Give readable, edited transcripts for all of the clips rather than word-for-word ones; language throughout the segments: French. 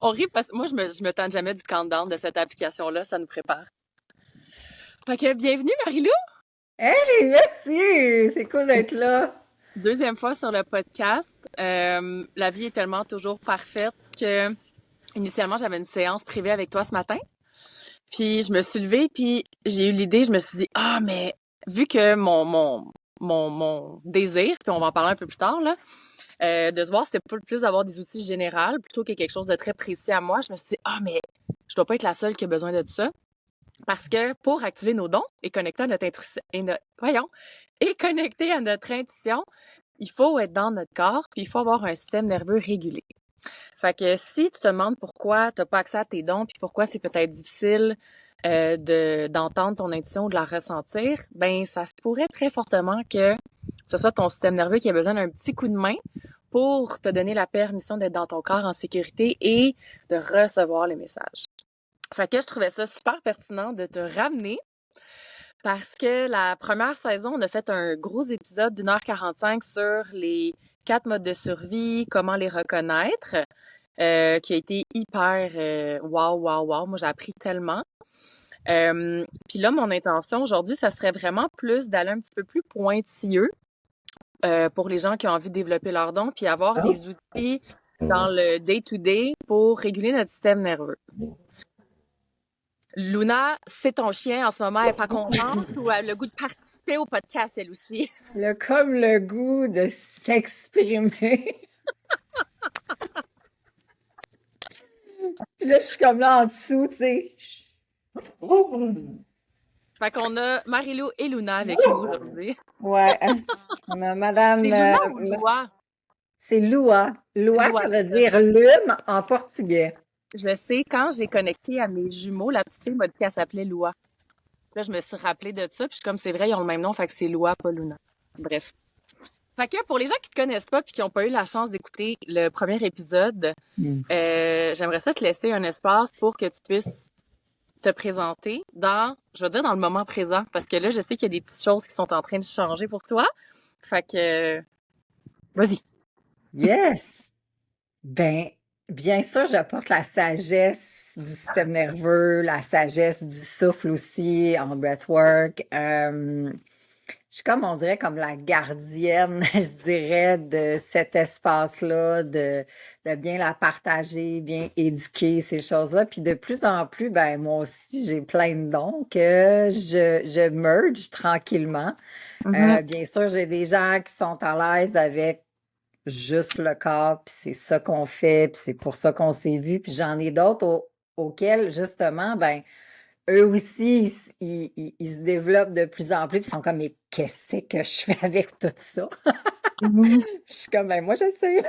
On rit parce que moi, je me tente jamais du countdown de cette application-là, ça nous prépare. Fait que bienvenue, Marilou! Hey, merci! C'est cool d'être là. Deuxième fois sur le podcast. La vie est tellement toujours parfaite que initialement, j'avais une séance privée avec toi ce matin. Puis je me suis levée, puis j'ai eu l'idée, je me suis dit, ah, mais vu que mon désir, puis on va en parler un peu plus tard, là, de se voir, c'était plus d'avoir des outils généraux plutôt que quelque chose de très précis à moi. Je me suis dit, ah, mais je dois pas être la seule qui a besoin de ça. Parce que pour activer nos dons et connecter à notre intuition, et connecter à notre intuition, il faut être dans notre corps, puis il faut avoir un système nerveux régulé. Fait que si tu te demandes pourquoi tu n'as pas accès à tes dons, puis pourquoi c'est peut-être difficile d'entendre ton intuition ou de la ressentir, ben ça se pourrait très fortement que ce soit ton système nerveux qui a besoin d'un petit coup de main pour te donner la permission d'être dans ton corps en sécurité et de recevoir les messages. Fait que je trouvais ça super pertinent de te ramener parce que la première saison, on a fait un gros épisode d'1h45 sur les 4 modes de survie, comment les reconnaître, qui a été hyper wow. Moi, j'ai appris tellement. Puis là, mon intention aujourd'hui, ça serait vraiment plus d'aller un petit peu plus pointilleux pour les gens qui ont envie de développer leurs dons, puis avoir des outils dans le day-to-day pour réguler notre système nerveux. Luna, c'est ton chien en ce moment, elle est pas contente ou elle a le goût de participer au podcast, elle aussi? Elle a comme le goût de s'exprimer. Puis là, je suis comme là en dessous, tu sais. Fait qu'on a Marilou et Luna avec nous aujourd'hui. Ouais. On a Madame... C'est Luna ou Lua? C'est Lua. Lua, Lua, ça veut dire lune en portugais. je sais, quand j'ai connecté à mes jumeaux, la petite fille m'a dit qu'elle s'appelait Lua. Là, je me suis rappelée de ça, puis je suis comme, c'est vrai, ils ont le même nom, fait que c'est Lua, pas Luna. Bref. Fait que pour les gens qui te connaissent pas puis qui n'ont pas eu la chance d'écouter le premier épisode, j'aimerais ça te laisser un espace pour que tu puisses te présenter je veux dire dans le moment présent, parce que là, je sais qu'il y a des petites choses qui sont en train de changer pour toi. Fait que, vas-y. Yes! Ben, bien sûr, j'apporte la sagesse du système nerveux, la sagesse du souffle aussi en breathwork. Je suis comme, on dirait, comme la gardienne, je dirais, de cet espace-là, de bien la partager, bien éduquer ces choses-là. Puis de plus en plus, ben moi aussi, j'ai plein de dons que je merge tranquillement. Bien sûr, j'ai des gens qui sont à l'aise avec juste le corps, puis c'est ça qu'on fait, puis c'est pour ça qu'on s'est vu. Puis j'en ai d'autres auxquels, justement, ben eux aussi, ils se développent de plus en plus, puis ils sont comme, mais qu'est-ce que je fais avec tout ça? Puis je suis comme, ben moi, j'essaie.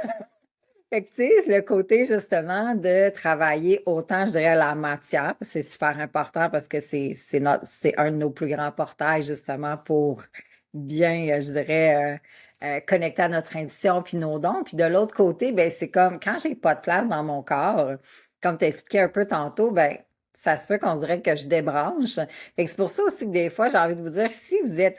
Fait que, tu sais, le côté, justement, de travailler autant, je dirais, la matière, c'est super important parce que c'est un de nos plus grands portails, justement, pour bien, je dirais, connecter à notre intuition puis nos dons. Puis de l'autre côté, ben c'est comme, quand j'ai pas de place dans mon corps, comme tu as expliqué un peu tantôt, ben ça se peut qu'on dirait que je débranche. Fait que c'est pour ça aussi que des fois, j'ai envie de vous dire, si vous êtes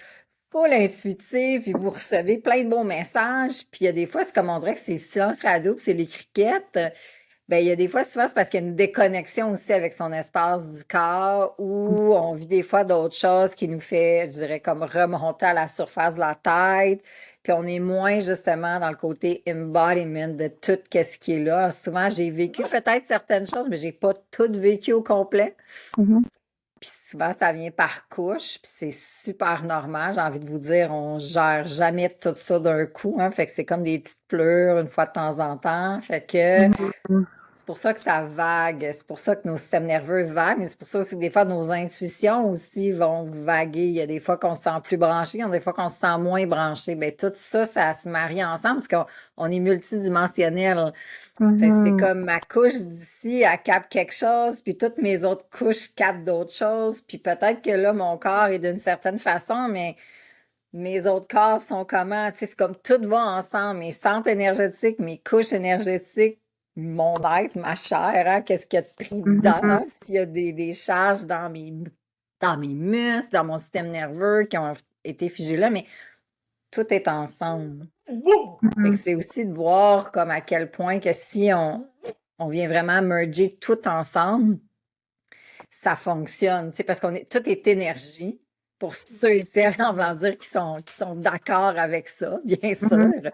full intuitif et vous recevez plein de bons messages, puis il y a des fois, c'est comme on dirait que c'est silence radio, puis c'est les criquettes. Ben, il y a des fois, souvent, c'est parce qu'il y a une déconnexion aussi avec son espace du corps ou on vit des fois d'autres choses qui nous fait, je dirais, comme remonter à la surface de la tête. Puis on est moins, justement, dans le côté embodiment de tout ce qui est là. Souvent, j'ai vécu peut-être certaines choses, mais j'ai pas tout vécu au complet. Puis souvent, ça vient par couche, puis c'est super normal. J'ai envie de vous dire, on gère jamais tout ça d'un coup, hein. Fait que c'est comme des petites pleurs une fois de temps en temps. Fait que c'est pour ça que ça vague. C'est pour ça que nos systèmes nerveux vaguent. Mais c'est pour ça aussi que des fois, nos intuitions aussi vont vaguer. Il y a des fois qu'on se sent plus branché, il y a des fois qu'on se sent moins branché. Bien, tout ça, ça se marie ensemble parce qu'on est multidimensionnel. Fait que c'est comme ma couche d'ici, elle capte quelque chose, puis toutes mes autres couches captent d'autres choses. Puis peut-être que là, mon corps est d'une certaine façon, mais mes autres corps sont comment? Tu sais, c'est comme tout va ensemble. Mes centres énergétiques, mes couches énergétiques, mon être, ma chair, hein, qu'est-ce qu'il y a de pris dedans? S'il y a des charges dans mes muscles, dans mon système nerveux qui ont été figées là, mais tout est ensemble. Fait que Mhm. c'est aussi de voir comme à quel point que si on vient vraiment merger tout ensemble, ça fonctionne, tu sais, parce qu'on est, tout est énergie. Pour ceux et celles, on va dire, qui sont d'accord avec ça, bien sûr. Mhm.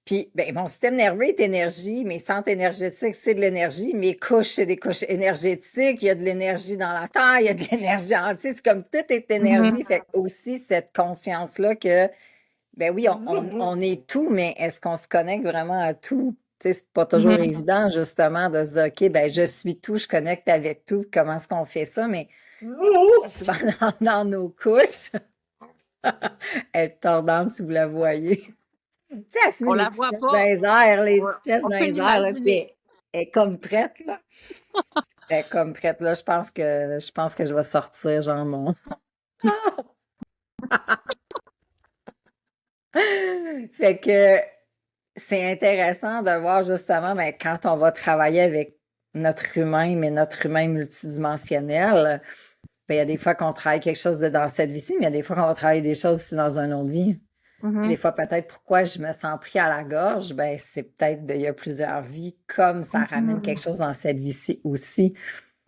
Puis, ben, mon système nerveux est énergie, mes centres énergétiques, c'est de l'énergie, mes couches, c'est des couches énergétiques, il y a de l'énergie dans la terre, il y a de l'énergie en, tu sais, c'est comme tout est énergie. Mhm. Fait que aussi cette conscience-là que, ben oui, on est tout, mais est-ce qu'on se connecte vraiment à tout? Tu sais, c'est pas toujours Mhm. évident, justement, de se dire, OK, ben, je suis tout, je connecte avec tout, comment est-ce qu'on fait ça? Mais souvent, dans nos couches, elle est tordante, si vous la voyez. Tu sais, elle se met On les la petites voit pièces dans pas. les airs, les On, petites pièces on dans peut les airs, là, puis l'imaginer. elle est comme prête, là. Elle est comme prête, là. Je pense que je vais sortir, genre, mon. Fait que c'est intéressant de voir, justement, ben, quand on va travailler avec notre humain, mais notre humain multidimensionnel, ben, il y a des fois qu'on travaille quelque chose dans cette vie-ci, mais il y a des fois qu'on va travailler des choses aussi dans une autre vie. Des Mhm. fois, peut-être pourquoi je me sens pris à la gorge, ben c'est peut-être il y a plusieurs vies, comme ça ramène quelque Mhm. chose dans cette vie-ci aussi.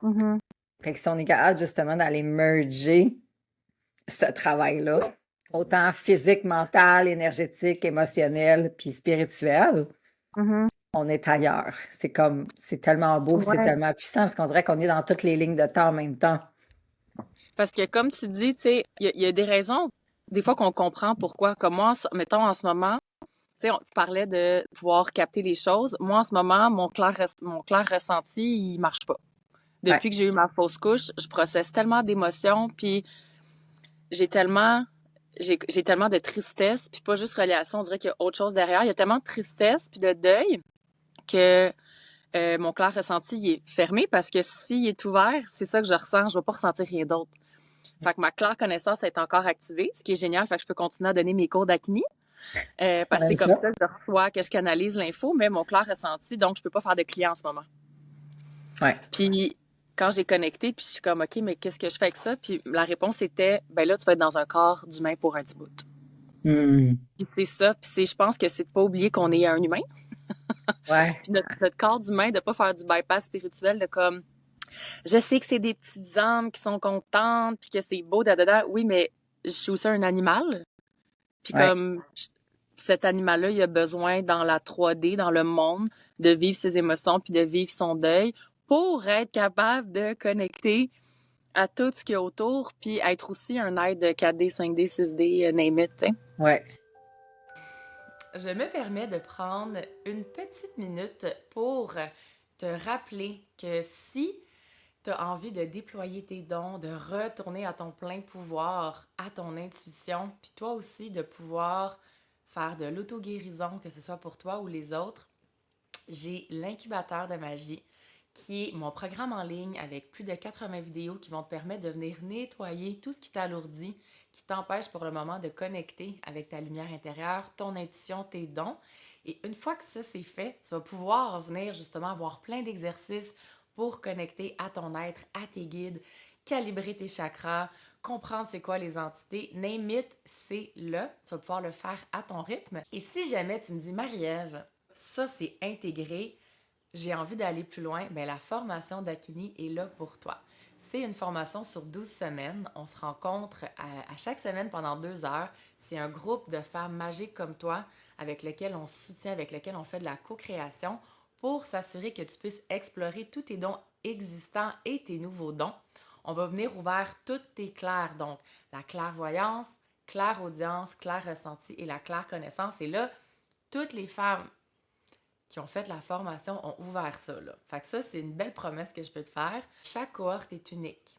Mhm. Fait que si on est capable justement d'aller merger ce travail-là, autant physique, mental, énergétique, émotionnel, puis spirituel, Mhm. on est ailleurs. C'est comme, c'est tellement beau, puis c'est Ouais. tellement puissant, parce qu'on dirait qu'on est dans toutes les lignes de temps en même temps. Parce que comme tu dis, tu sais, il y a des raisons, des fois qu'on comprend pourquoi. Comme moi, mettons en ce moment, tu sais, tu parlais de pouvoir capter les choses. Moi, en ce moment, mon clair ressenti, il marche pas. Ouais, Depuis que j'ai eu ma fausse couche, je processe tellement d'émotions, puis j'ai tellement, j'ai tellement de tristesse, puis pas juste relation, on dirait qu'il y a autre chose derrière. Il y a tellement de tristesse puis de deuil que mon clair ressenti il est fermé parce que s'il est ouvert, c'est ça que je ressens, je vais pas ressentir rien d'autre. Fait que ma claire connaissance est encore activée, ce qui est génial, fait que je peux continuer à donner mes cours d'acné. Parce que c'est j'aime comme ça. ça que je reçois, que je canalise l'info, mais mon clair ressenti, donc je peux pas faire de clients en ce moment. Ouais. Puis quand j'ai connecté, puis je suis comme, OK, mais qu'est-ce que je fais avec ça? Puis la réponse était, ben là, tu vas être dans un corps d'humain pour un petit bout. Hmm. Puis c'est ça, puis je pense que c'est de pas oublier qu'on est un humain. Ouais. Puis notre corps d'humain, de pas faire du bypass spirituel, de comme, je sais que c'est des petites âmes qui sont contentes, puis que c'est beau, da. Oui, mais je suis aussi un animal. Puis Ouais. comme cet animal-là, il a besoin dans la 3D, dans le monde, de vivre ses émotions puis de vivre son deuil pour être capable de connecter à tout ce qu'il y a autour, puis être aussi un être 4D, 5D, 6D, name it, t'sais. Ouais. Je me permets de prendre une petite minute pour te rappeler que si tu as envie de déployer tes dons, de retourner à ton plein pouvoir, à ton intuition, puis toi aussi de pouvoir faire de l'auto-guérison, que ce soit pour toi ou les autres, j'ai l'incubateur de magie qui est mon programme en ligne avec plus de 80 vidéos qui vont te permettre de venir nettoyer tout ce qui t'alourdit, qui t'empêche pour le moment de connecter avec ta lumière intérieure, ton intuition, tes dons. Et une fois que ça c'est fait, tu vas pouvoir venir justement avoir plein d'exercices pour connecter à ton être, à tes guides, calibrer tes chakras, comprendre c'est quoi les entités. Name it, c'est là. Tu vas pouvoir le faire à ton rythme. Et si jamais tu me dis, Marie-Ève, ça c'est intégré, j'ai envie d'aller plus loin, bien, la formation d'Akini est là pour toi. C'est une formation sur 12 semaines. On se rencontre à chaque semaine pendant 2 heures. C'est un groupe de femmes magiques comme toi avec lequel on se soutient, avec lequel on fait de la co-création pour s'assurer que tu puisses explorer tous tes dons existants et tes nouveaux dons. On va venir ouvrir toutes tes clairs, donc la clairvoyance, clairaudience, clair ressenti et la claire connaissance. Et là, toutes les femmes qui ont fait la formation ont ouvert ça, là. Fait que ça, c'est une belle promesse que je peux te faire. Chaque cohorte est unique.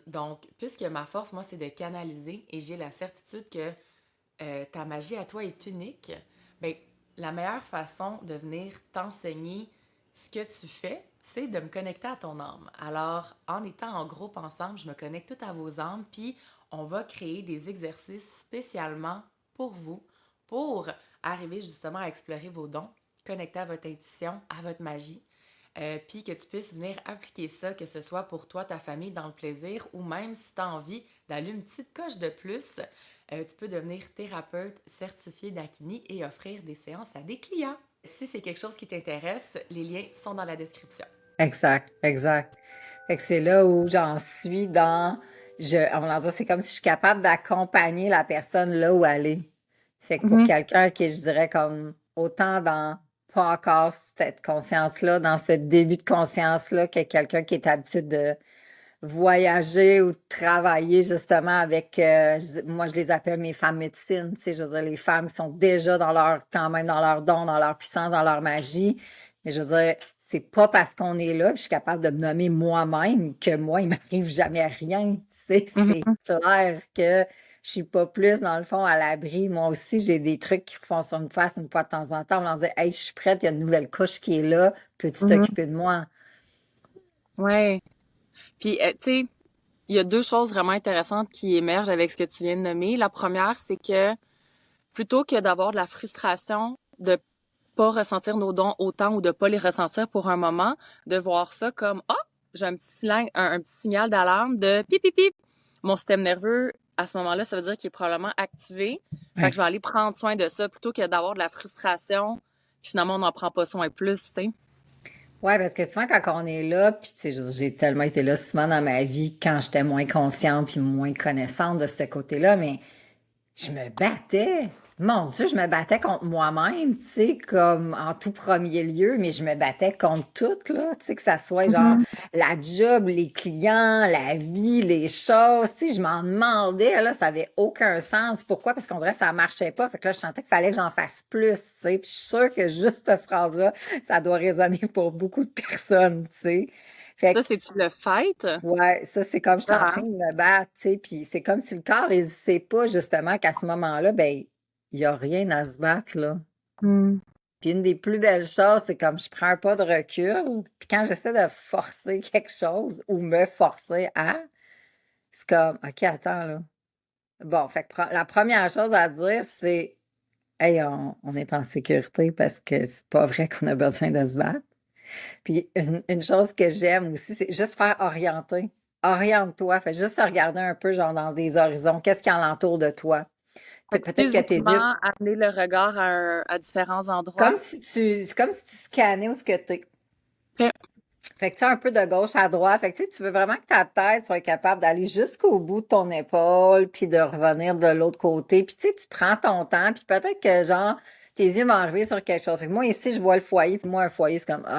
Donc, puisque ma force, moi, c'est de canaliser et j'ai la certitude que ta magie à toi est unique, bien, la meilleure façon de venir t'enseigner ce que tu fais, c'est de me connecter à ton âme. Alors, en étant en groupe ensemble, je me connecte tout à vos âmes, puis on va créer des exercices spécialement pour vous, pour arriver justement à explorer vos dons, connecter à votre intuition, à votre magie. puis que tu puisses venir appliquer ça, que ce soit pour toi, ta famille, dans le plaisir, ou même si tu as envie d'aller une petite coche de plus, tu peux devenir thérapeute certifié d'Akini et offrir des séances à des clients. Si c'est quelque chose qui t'intéresse, les liens sont dans la description. Exact, exact. Fait que c'est là où j'en suis on va dire, c'est comme si je suis capable d'accompagner la personne là où elle est. Fait que pour Mhm. quelqu'un qui, je dirais, comme autant dans, pas encore cette conscience-là, dans ce début de conscience-là, que quelqu'un qui est habitué de voyager ou de travailler justement avec, moi je les appelle mes femmes médecines, tu sais, je veux dire, les femmes qui sont déjà quand même dans leur don, dans leur puissance, dans leur magie. Mais je veux dire, c'est pas parce qu'on est là, puis je suis capable de me nommer moi-même que moi, il m'arrive jamais rien, tu sais, c'est Mhm. clair que je suis pas plus, dans le fond, à l'abri. Moi aussi, j'ai des trucs qui font sur une face une fois de temps en temps, on leur dit, hey, je suis prête, il y a une nouvelle couche qui est là, peux-tu Mhm. t'occuper de moi? Ouais. Puis, tu sais, il y a deux choses vraiment intéressantes qui émergent avec ce que tu viens de nommer. La première, c'est que plutôt que d'avoir de la frustration de pas ressentir nos dons autant ou de pas les ressentir pour un moment, de voir ça comme ah, j'ai un petit un petit signal d'alarme de pip pip pip. Mon système nerveux à ce moment-là, ça veut dire qu'il est probablement activé. Fait que je vais aller prendre soin de ça plutôt que d'avoir de la frustration. Puis finalement, on n'en prend pas soin plus, tu sais. Ouais, parce que souvent, quand on est là, puis tu sais, j'ai tellement été là souvent dans ma vie quand j'étais moins consciente puis moins connaissante de ce côté-là, mais je me battais. Mon Dieu, je me battais contre moi-même, tu sais, comme en tout premier lieu, mais je me battais contre tout, là, tu sais, que ça soit genre Mhm. la job, les clients, la vie, les choses, tu sais, je m'en demandais, là, ça avait aucun sens. Pourquoi? Parce qu'on dirait que ça marchait pas. Fait que là, je sentais qu'il fallait que j'en fasse plus, tu sais. Puis je suis sûre que juste cette phrase-là, ça doit résonner pour beaucoup de personnes, tu sais. Fait Ça, que c'est-tu le fait? ouais, ça, c'est comme je suis en train Ah. de me battre, tu sais, puis c'est comme si le corps, il sait pas justement qu'à ce moment-là, ben, il y a rien à se battre, là. Hmm. Puis une des plus belles choses, c'est comme je prends un pas de recul, puis quand j'essaie de forcer quelque chose ou me forcer à, c'est comme, OK, attends, là. Bon, fait que la première chose à dire, c'est, hey, on est en sécurité parce que c'est pas vrai qu'on a besoin de se battre. Puis une chose que j'aime aussi, c'est juste faire orienter. Oriente-toi, fais juste regarder un peu, genre, dans des horizons. Qu'est-ce qui l'entoure de toi? Fait C'est que peut-être que tes yeux, physiquement, amener le regard à différents endroits. c'est comme si tu scannais où ce que t'es. Fait- Fait que tu as un peu de gauche à droite. Fait que tu sais, tu veux vraiment que ta tête soit capable d'aller jusqu'au bout de ton épaule, puis de revenir de l'autre côté. Puis tu sais, tu prends ton temps, puis peut-être que genre, tes yeux vont arriver sur quelque chose. Fait que moi, ici, je vois le foyer, puis moi, un foyer, c'est comme, tu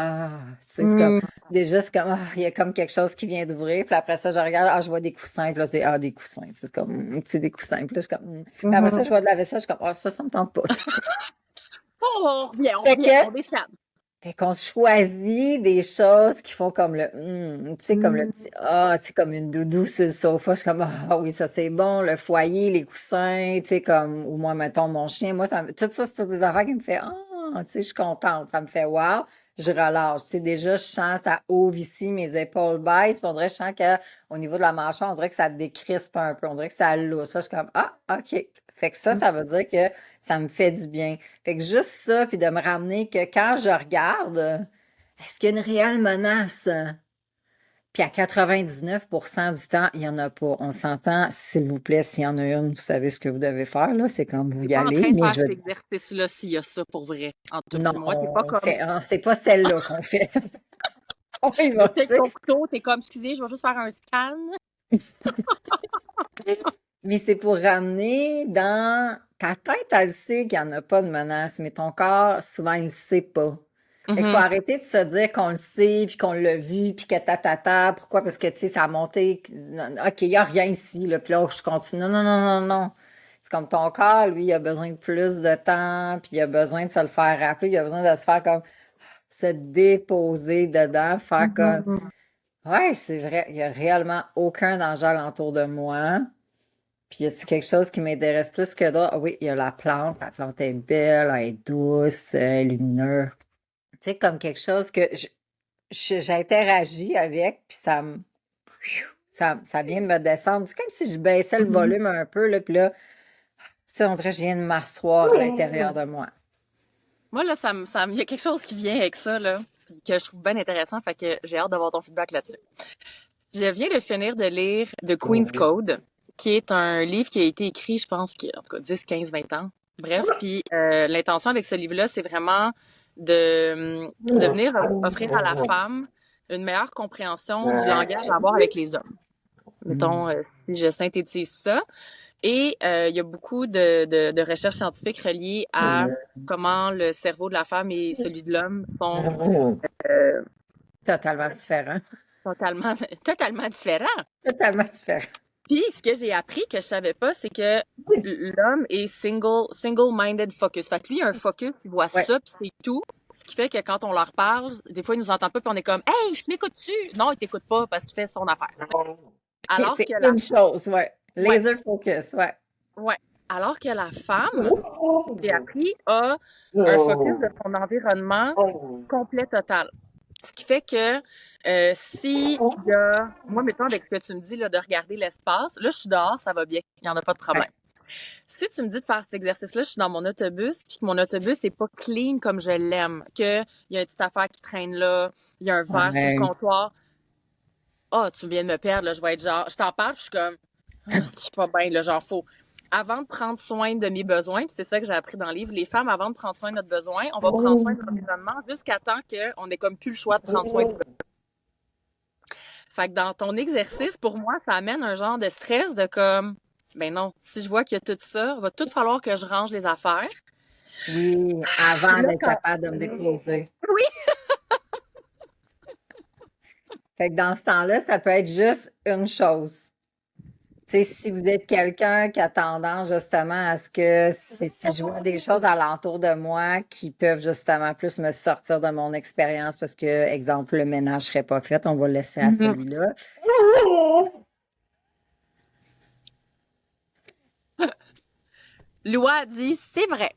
sais, c'est comme, Hmm. déjà, c'est comme, il y a comme quelque chose qui vient d'ouvrir. Puis après ça, je regarde, je vois des coussins, puis là, c'est, des coussins. C'est comme, c'est des coussins. Puis là, je suis comme, Puis après ça, Mhm. je vois de la vaisselle, je suis comme, ça me tente pas. Oh, on Fait revient, que, on descend. fait qu'on choisit des choses qui font comme tu sais, comme le Hmm. petit, tu sais, comme une doudou sur le sofa. Je suis comme, oui, ça c'est bon, le foyer, les coussins, tu sais, comme, ou moi, mettons, mon chien. Moi, tout ça, c'est toutes des affaires qui me fait, tu sais, je suis contente. Ça me fait, wow, je relâche. Tu sais, déjà, je sens, ça ouvre ici, mes épaules baissent, puis on dirait, je sens qu'au niveau de la mâchoire, on dirait que ça décrispe un peu. On dirait que ça lousse. Ça, je suis comme, OK. Fait que ça veut dire que ça me fait du bien. Fait que juste ça, puis de me ramener que quand je regarde, est-ce qu'il y a une réelle menace? Puis à 99% du temps, il n'y en a pas. On s'entend, s'il vous plaît, s'il y en a une, vous savez ce que vous devez faire, là, c'est quand vous T'es y pas en allez, train de mais faire je cet veux exercice-là s'il y a ça pour vrai. Entre toi non, puis moi, t'es pas comme, c'est pas celle-là qu'on fait. On y va, tu t'es avec sais. ton couteau, t'es comme, excusez, je vais juste faire un scan. Mais c'est pour ramener dans ta tête, elle sait qu'il n'y en a pas de menace, mais ton corps, souvent, il ne sait pas. Fait qu'il faut Mhm. arrêter de se dire qu'on le sait, puis qu'on l'a vu, puis que ta. Pourquoi? Parce que, tu sais, ça a monté. OK, il n'y a rien ici, là. Puis là, je continue. Non, non, non, non, non. C'est comme ton corps, lui, il a besoin de plus de temps, puis il a besoin de se le faire rappeler, il a besoin de se faire comme se déposer dedans, faire comme Mhm. ouais, c'est vrai, il n'y a réellement aucun danger alentour de moi. Puis y a-t-il quelque chose qui m'intéresse plus que d'autres? Ah oui, il y a la plante. La plante est belle, elle est douce, elle est lumineuse. Tu sais, comme quelque chose que j'interagis avec, puis ça vient me descendre. C'est comme si je baissais le Mhm. volume un peu, là, puis là, tu sais, on dirait que je viens de m'asseoir à l'intérieur de moi. Moi, là, il y a quelque chose qui vient avec ça, là. puis que je trouve bien intéressant, fait que j'ai hâte d'avoir ton feedback là-dessus. Je viens de finir de lire The Queen's Code, qui est un livre qui a été écrit, je pense, en tout cas 10, 15, 20 ans. Bref, puis l'intention avec ce livre-là, c'est vraiment de venir offrir à la femme une meilleure compréhension du langage à avoir avec les hommes. Mettons, si je synthétise ça. Et il y a beaucoup de recherches scientifiques reliées à comment le cerveau de la femme et celui de l'homme sont Totalement différent. totalement, totalement différents. Totalement différent. Puis, ce que j'ai appris que je savais pas, c'est que l'homme est single-minded focus. Fait que lui, il a un focus, il voit Ouais. ça, puis c'est tout. Ce qui fait que quand on leur parle, des fois, ils nous entendent pas, puis on est comme, hey, tu m'écoutes-tu? Non, il t'écoute pas parce qu'il fait son affaire. Alors C'est que la, une chose, ouais. ouais, Laser focus, ouais. ouais. Alors que la femme, j'ai appris, a un focus de son environnement complet total. Ce qui fait que si il y a, moi, mettons, avec ce que tu me dis là, de regarder l'espace, là, je suis dehors, ça va bien, il n'y en a pas de problème. Si tu me dis de faire cet exercice-là, je suis dans mon autobus, puis que mon autobus n'est pas clean comme je l'aime, qu'il y a une petite affaire qui traîne là, il y a un verre sur le Ouais. comptoir, ah, tu viens de me perdre, là, je vais être genre, je t'en parle, puis je suis comme, ah, je suis pas bien, là, genre, faut. Avant de prendre soin de mes besoins, puis c'est ça que j'ai appris dans le livre, les femmes, avant de prendre soin de notre besoin, on va prendre soin de l'environnement jusqu'à temps qu'on ait comme plus le choix de prendre soin de nous. Fait que dans ton exercice, pour moi, ça amène un genre de stress de comme, ben non, si je vois qu'il y a tout ça, il va tout falloir que je range les affaires. Oui, avant Là, d'être quand... capable de me déposer. Oui! Fait que dans ce temps-là, ça peut être juste une chose. Tu sais, si vous êtes quelqu'un qui a tendance justement à ce que si je vois des choses alentour de moi qui peuvent justement plus me sortir de mon expérience parce que, exemple, le ménage serait pas fait, on va le laisser à celui-là. Loi a dit, c'est vrai.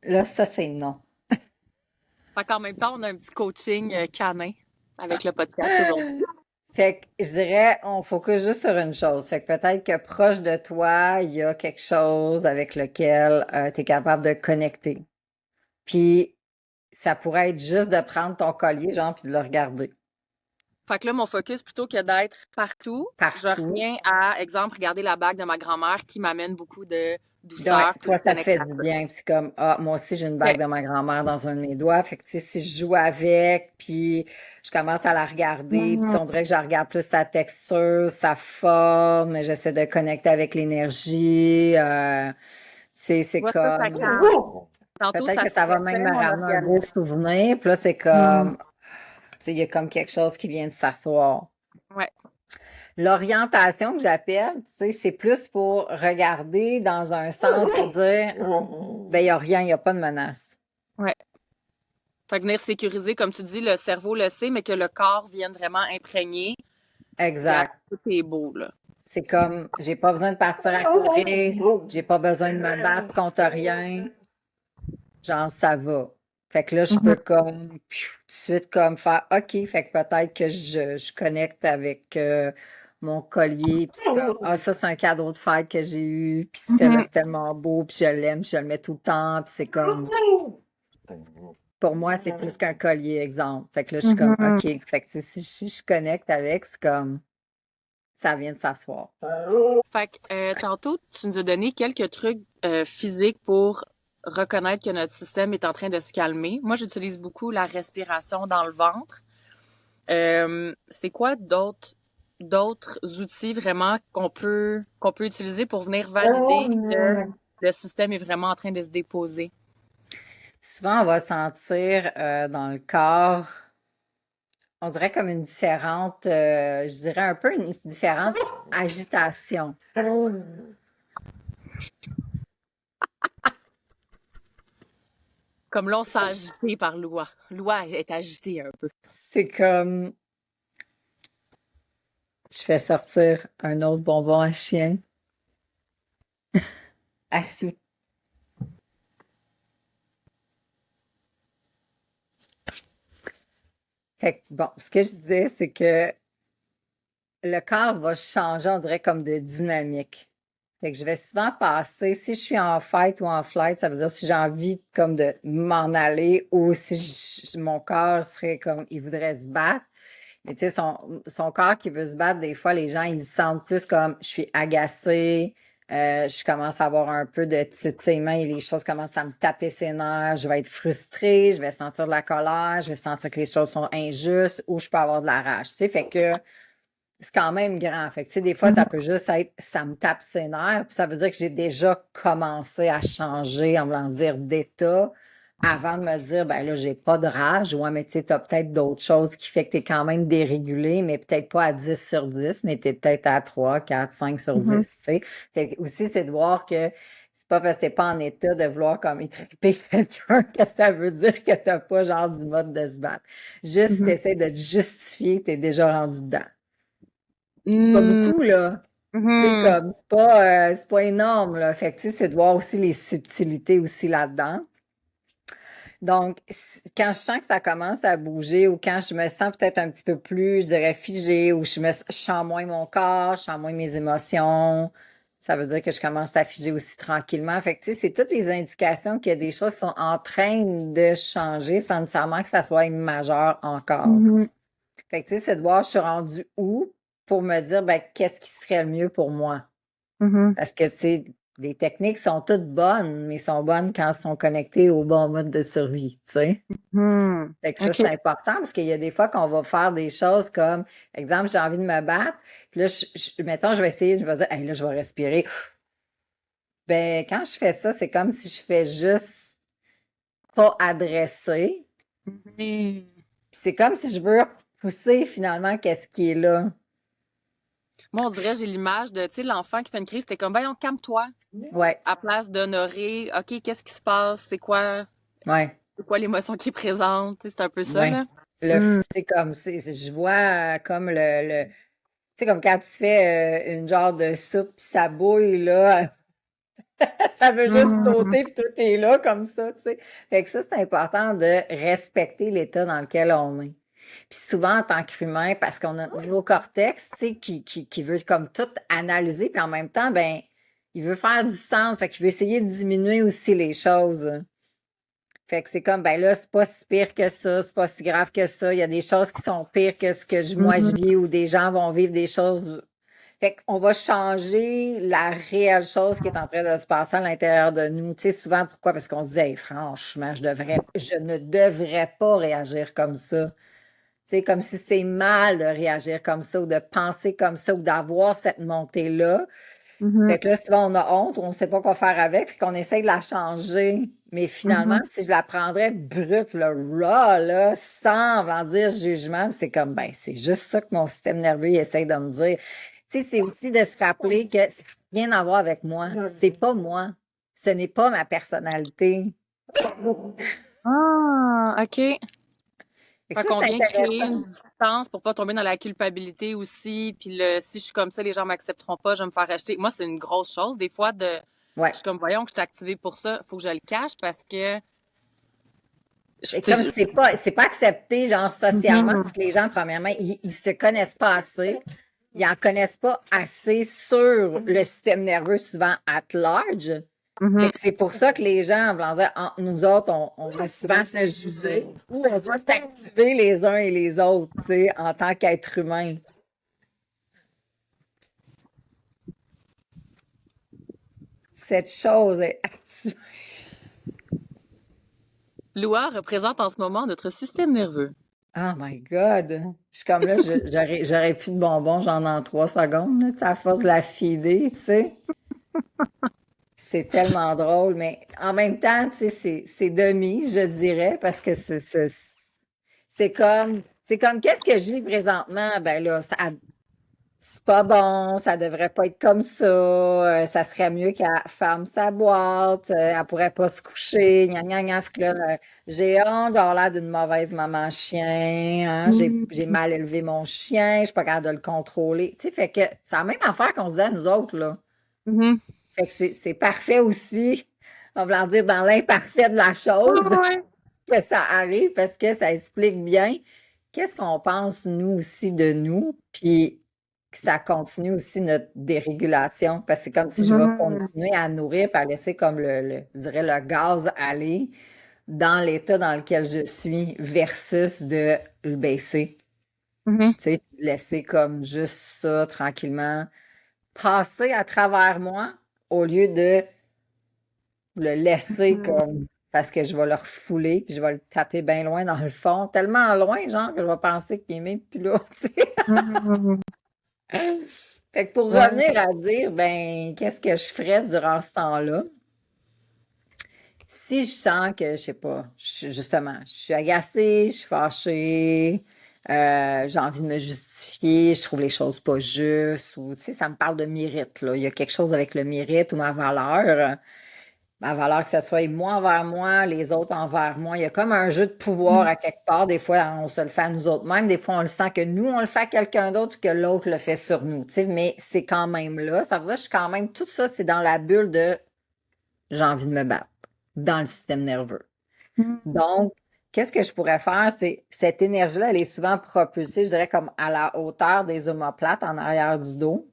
Là, ça, c'est non. Fait qu'en même temps, on a un petit coaching canin avec le podcast aujourd'hui. Fait que je dirais, on focus juste sur une chose. Fait que peut-être que proche de toi, il y a quelque chose avec lequel tu es capable de connecter. Puis ça pourrait être juste de prendre ton collier, genre, puis de le regarder Fait que là, mon focus, plutôt que d'être partout, je partout. reviens à, exemple, regarder la bague de ma grand-mère qui m'amène beaucoup de Ouais, douceur puis toi, de ça te fait connexion. du bien. Puis c'est comme, ah, moi aussi, j'ai une Ok. bague de ma grand-mère dans un de mes doigts. Fait que, tu sais, si je joue avec, puis je commence à la regarder, puis on dirait que je regarde plus sa texture, sa forme, j'essaie de connecter avec l'énergie. C'est Vois ça, ça comme, calme. Tantôt, peut-être ça que ça va stressait même me mon ramener un beau organisme. souvenir. Puis là, c'est comme, tu sais, il y a comme quelque chose qui vient de s'asseoir. Ouais. L'orientation que j'appelle, tu sais, c'est plus pour regarder dans un sens de dire, ben, il n'y a rien, il n'y a pas de menace. Ouais. Fait que venir sécuriser, comme tu dis, le cerveau le sait, mais que le corps vienne vraiment imprégner. Regarde, Exact. tout est beau, là. C'est comme, j'ai pas besoin de partir à courir, j'ai pas besoin de me battre contre rien. Genre, ça va. Fait que là, je peux comme, tout de suite, comme faire, OK, fait que peut-être que je connecte avec mon collier, puis c'est comme, ah, ça, c'est un cadeau de fête que j'ai eu, puis celle-là, Mhm. c'est tellement beau, puis je l'aime, puis je le mets tout le temps, puis c'est comme, pour moi, c'est plus qu'un collier, exemple. Fait que là, je suis comme, Mhm. OK. Fait que tu sais, si je connecte avec, c'est comme, ça vient de s'asseoir. Fait que tantôt, tu nous as donné quelques trucs physiques pour reconnaître que notre système est en train de se calmer. Moi, j'utilise beaucoup la respiration dans le ventre. C'est quoi d'autres outils vraiment qu'on peut utiliser pour venir valider que le système est vraiment en train de se déposer? Souvent, on va sentir dans le corps, on dirait comme une différente, je dirais un peu une différente agitation. Comme là, on s'est agité par Loi. Loi est agitée un peu. C'est comme, je fais sortir un autre bonbon à chien assis. Fait que, bon, ce que je disais, c'est que le corps va changer, on dirait comme de dynamique. Fait que je vais souvent passer, si je suis en fight ou en flight, ça veut dire si j'ai envie comme de m'en aller ou si mon corps serait comme, il voudrait se battre. Mais tu sais, son corps qui veut se battre, des fois, les gens, ils se sentent plus comme, je suis agacée, je commence à avoir un peu de titillement et les choses commencent à me taper ses nerfs, je vais être frustrée, je vais sentir de la colère, je vais sentir que les choses sont injustes ou je peux avoir de la rage, tu sais, fait que c'est quand même grand. Fait que, tu sais, des fois, ça peut juste être, ça me tape ses nerfs, puis ça veut dire que j'ai déjà commencé à changer, en voulant dire d'état, avant de me dire, ben là, j'ai pas de rage. Ouais, mais tu sais, t'as peut-être d'autres choses qui fait que t'es quand même dérégulé, mais peut-être pas à 10 sur 10, mais t'es peut-être à 3, 4, 5 sur 10, Mhm. tu sais. Fait que aussi, c'est de voir que c'est pas parce que t'es pas en état de vouloir comme étriper quelqu'un que ça veut dire que t'as pas genre du mode de se battre. Juste si Mhm. t'essaies de te justifier que t'es déjà rendu dedans. C'est pas Mm, beaucoup, là. Tu sais, mhm. comme, c'est pas énorme, là. Fait que, tu sais, c'est de voir aussi les subtilités aussi là-dedans. Donc, quand je sens que ça commence à bouger ou quand je me sens peut-être un petit peu plus, je dirais, figée ou je sens moins mon corps, je sens moins mes émotions, ça veut dire que je commence à figer aussi tranquillement. Fait que, tu sais, c'est toutes les indications qu'il y a des choses qui sont en train de changer sans nécessairement que ça soit une majeure encore. Mhm. Fait que, tu sais, c'est de voir je suis rendue où pour me dire, ben, qu'est-ce qui serait le mieux pour moi. Mhm. Parce que, tu sais, les techniques sont toutes bonnes, mais sont bonnes quand elles sont connectées au bon mode de survie, tu sais. Mhm. Fait que ça, OK. c'est important parce qu'il y a des fois qu'on va faire des choses comme, exemple, j'ai envie de me battre, puis là, mettons, je vais essayer, je vais dire, hey, là, je vais respirer. Ben, quand je fais ça, c'est comme si je fais juste pas adresser. Mhm. C'est comme si je veux pousser finalement qu'est-ce qui est là. Moi, on dirait, j'ai l'image de, tu sais, l'enfant qui fait une crise, c'était comme, voyons, calme-toi, Ouais, à place d'honorer, OK, qu'est-ce qui se passe? ouais. C'est quoi l'émotion qui est présente? Tu sais, c'est un peu ça, Ouais. là. Tu sais, comme, je vois comme tu sais, comme quand tu fais une genre de soupe, puis ça bouille, là, ça veut juste Mhm. sauter, puis tout est là, comme ça, tu sais. Fait que ça, c'est important de respecter l'état dans lequel on est. Puis souvent, en tant qu'humain, parce qu'on a notre néocortex, tu sais, qui veut comme tout analyser, puis en même temps, ben, il veut faire du sens, fait qu'il veut essayer de diminuer aussi les choses. Fait que c'est comme, ben là, c'est pas si pire que ça, c'est pas si grave que ça. Il y a des choses qui sont pires que ce que moi je Mhm. vis ou des gens vont vivre des choses. Fait qu'on va changer la réelle chose qui est en train de se passer à l'intérieur de nous. Tu sais, souvent, pourquoi? Parce qu'on se dit, hey, franchement, je ne devrais pas réagir comme ça. Tu sais, comme si c'est mal de réagir comme ça ou de penser comme ça ou d'avoir cette montée-là. Mhm. Fait que là, souvent, on a honte, on ne sait pas quoi faire avec, puis qu'on essaie de la changer. Mais finalement, Mhm. si je la prendrais brute, là, raw, là, sans vouloir dire jugement, c'est comme, ben, c'est juste ça que mon système nerveux il essaie de me dire. Tu sais, c'est aussi de se rappeler que ça n'a rien à voir avec moi. C'est pas moi. Ce n'est pas ma personnalité. Ah, OK. Fait que Fait ça, qu'on c'est vient créer intéressant. une distance pour pas tomber dans la culpabilité aussi. Puis si je suis comme ça, les gens m'accepteront pas, je vais me faire acheter. Moi, c'est une grosse chose. Des fois, je Ouais. suis comme, voyons que je t'ai activé pour ça, faut que je le cache parce que, Et tu comme sais, c'est pas accepté, genre, socialement, Mhm. parce que les gens, premièrement, ils se connaissent pas assez. Ils en connaissent pas assez sur le système nerveux, souvent at large. Fait Mhm. que c'est pour ça que les gens, en voulant dire, entre nous autres, on va souvent se juger ou on va s'activer les uns et les autres, tu sais, en tant qu'être humain. Cette chose est activée. Loa représente en ce moment notre système nerveux. Oh my God! Je suis comme là, j'aurais plus de bonbons, j'en ai en 3 secondes, là, tu sais, à force de la filer, tu sais. C'est tellement drôle, mais en même temps, tu sais, c'est demi, je dirais, parce que c'est comme qu'est-ce que je vis présentement? Ben là, c'est pas bon, ça devrait pas être comme ça, ça serait mieux qu'elle ferme sa boîte, elle pourrait pas se coucher, gna gna gna. Fait que là, j'ai honte d'avoir l'air d'une mauvaise maman chien, hein, j'ai Mhm. mal élevé mon chien, je suis pas capable de le contrôler. Tu sais, fait que c'est la même affaire qu'on se dit à nous autres, là. Mhm. Fait que c'est parfait aussi, en voulant dire dans l'imparfait de la chose, Ouais. que ça arrive parce que ça explique bien qu'est-ce qu'on pense nous aussi de nous. Puis que ça continue aussi notre dérégulation, parce que c'est comme si je vais Mhm. continuer à nourrir et à laisser comme je dirais le gaz aller dans l'état dans lequel je suis versus de le baisser, Mhm. tu sais, laisser comme juste ça tranquillement passer à travers moi au lieu de le laisser comme parce que je vais le refouler puis je vais le taper bien loin dans le fond, tellement loin, genre, que je vais penser qu'il est même plus là, tu sais. Mhm. Fait que pour Ouais. revenir à dire, ben, qu'est-ce que je ferais durant ce temps-là? Si je sens que, je sais pas, justement, je suis agacée, je suis fâchée, j'ai envie de me justifier, je trouve les choses pas justes, ou, tu sais, ça me parle de mérite, là. Il y a quelque chose avec le mérite ou ma valeur que ce soit moi envers moi, les autres envers moi. Il y a comme un jeu de pouvoir à quelque part. Des fois, on se le fait à nous autres mêmes. Des fois, on le sent que nous, on le fait à quelqu'un d'autre ou que l'autre le fait sur nous, tu sais, mais c'est quand même là. Ça veut dire que je suis quand même, tout ça, c'est dans la bulle de j'ai envie de me battre dans le système nerveux. Donc, qu'est-ce que je pourrais faire? C'est cette énergie-là, elle est souvent propulsée, je dirais, comme à la hauteur des omoplates en arrière du dos.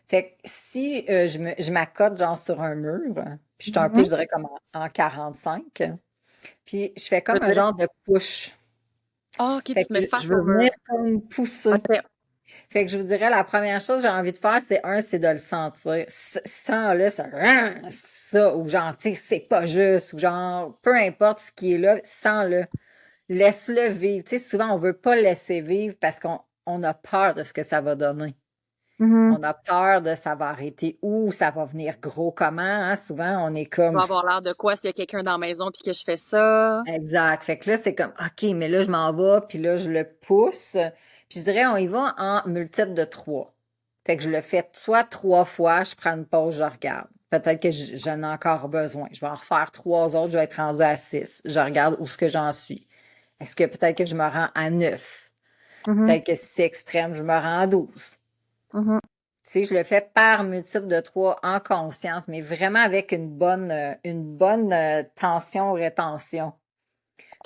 Fait que si je m'accote genre sur un mur, puis je suis un peu, Mhm. je dirais, comme en 45, puis je fais Je comme un veux dire, genre de push. ah, ok, tu Fait te mets que je face veux au mur. venir comme pousser. Ok. Fait que je vous dirais, la première chose que j'ai envie de faire, c'est de le sentir. Sans-le, ça, ou genre, tu sais, c'est pas juste, ou genre, peu importe ce qui est là, sens-le. Laisse-le vivre. Tu sais, souvent, on veut pas le laisser vivre parce qu'on a peur de ce que ça va donner. Mhm. On a peur de ça va arrêter où, ça va venir gros comment, hein. Souvent, on est Je comme, vais avoir l'air de quoi s'il y a quelqu'un dans la maison puis que je fais ça. exact. Fait que là, c'est comme, OK, mais là, je m'en vais, puis là, je le pousse. Puis je dirais, on y va en multiple de 3. Fait que je le fais soit 3 fois, je prends une pause, je regarde. Peut-être que j'en ai encore besoin. Je vais en refaire 3 autres, je vais être rendu à 6. Je regarde où est-ce que j'en suis. Est-ce que peut-être que je me rends à 9? Mhm. Peut-être que si c'est extrême, je me rends à 12. Mhm. Tu sais, je le fais par multiple de 3 en conscience, mais vraiment avec une bonne tension-rétention.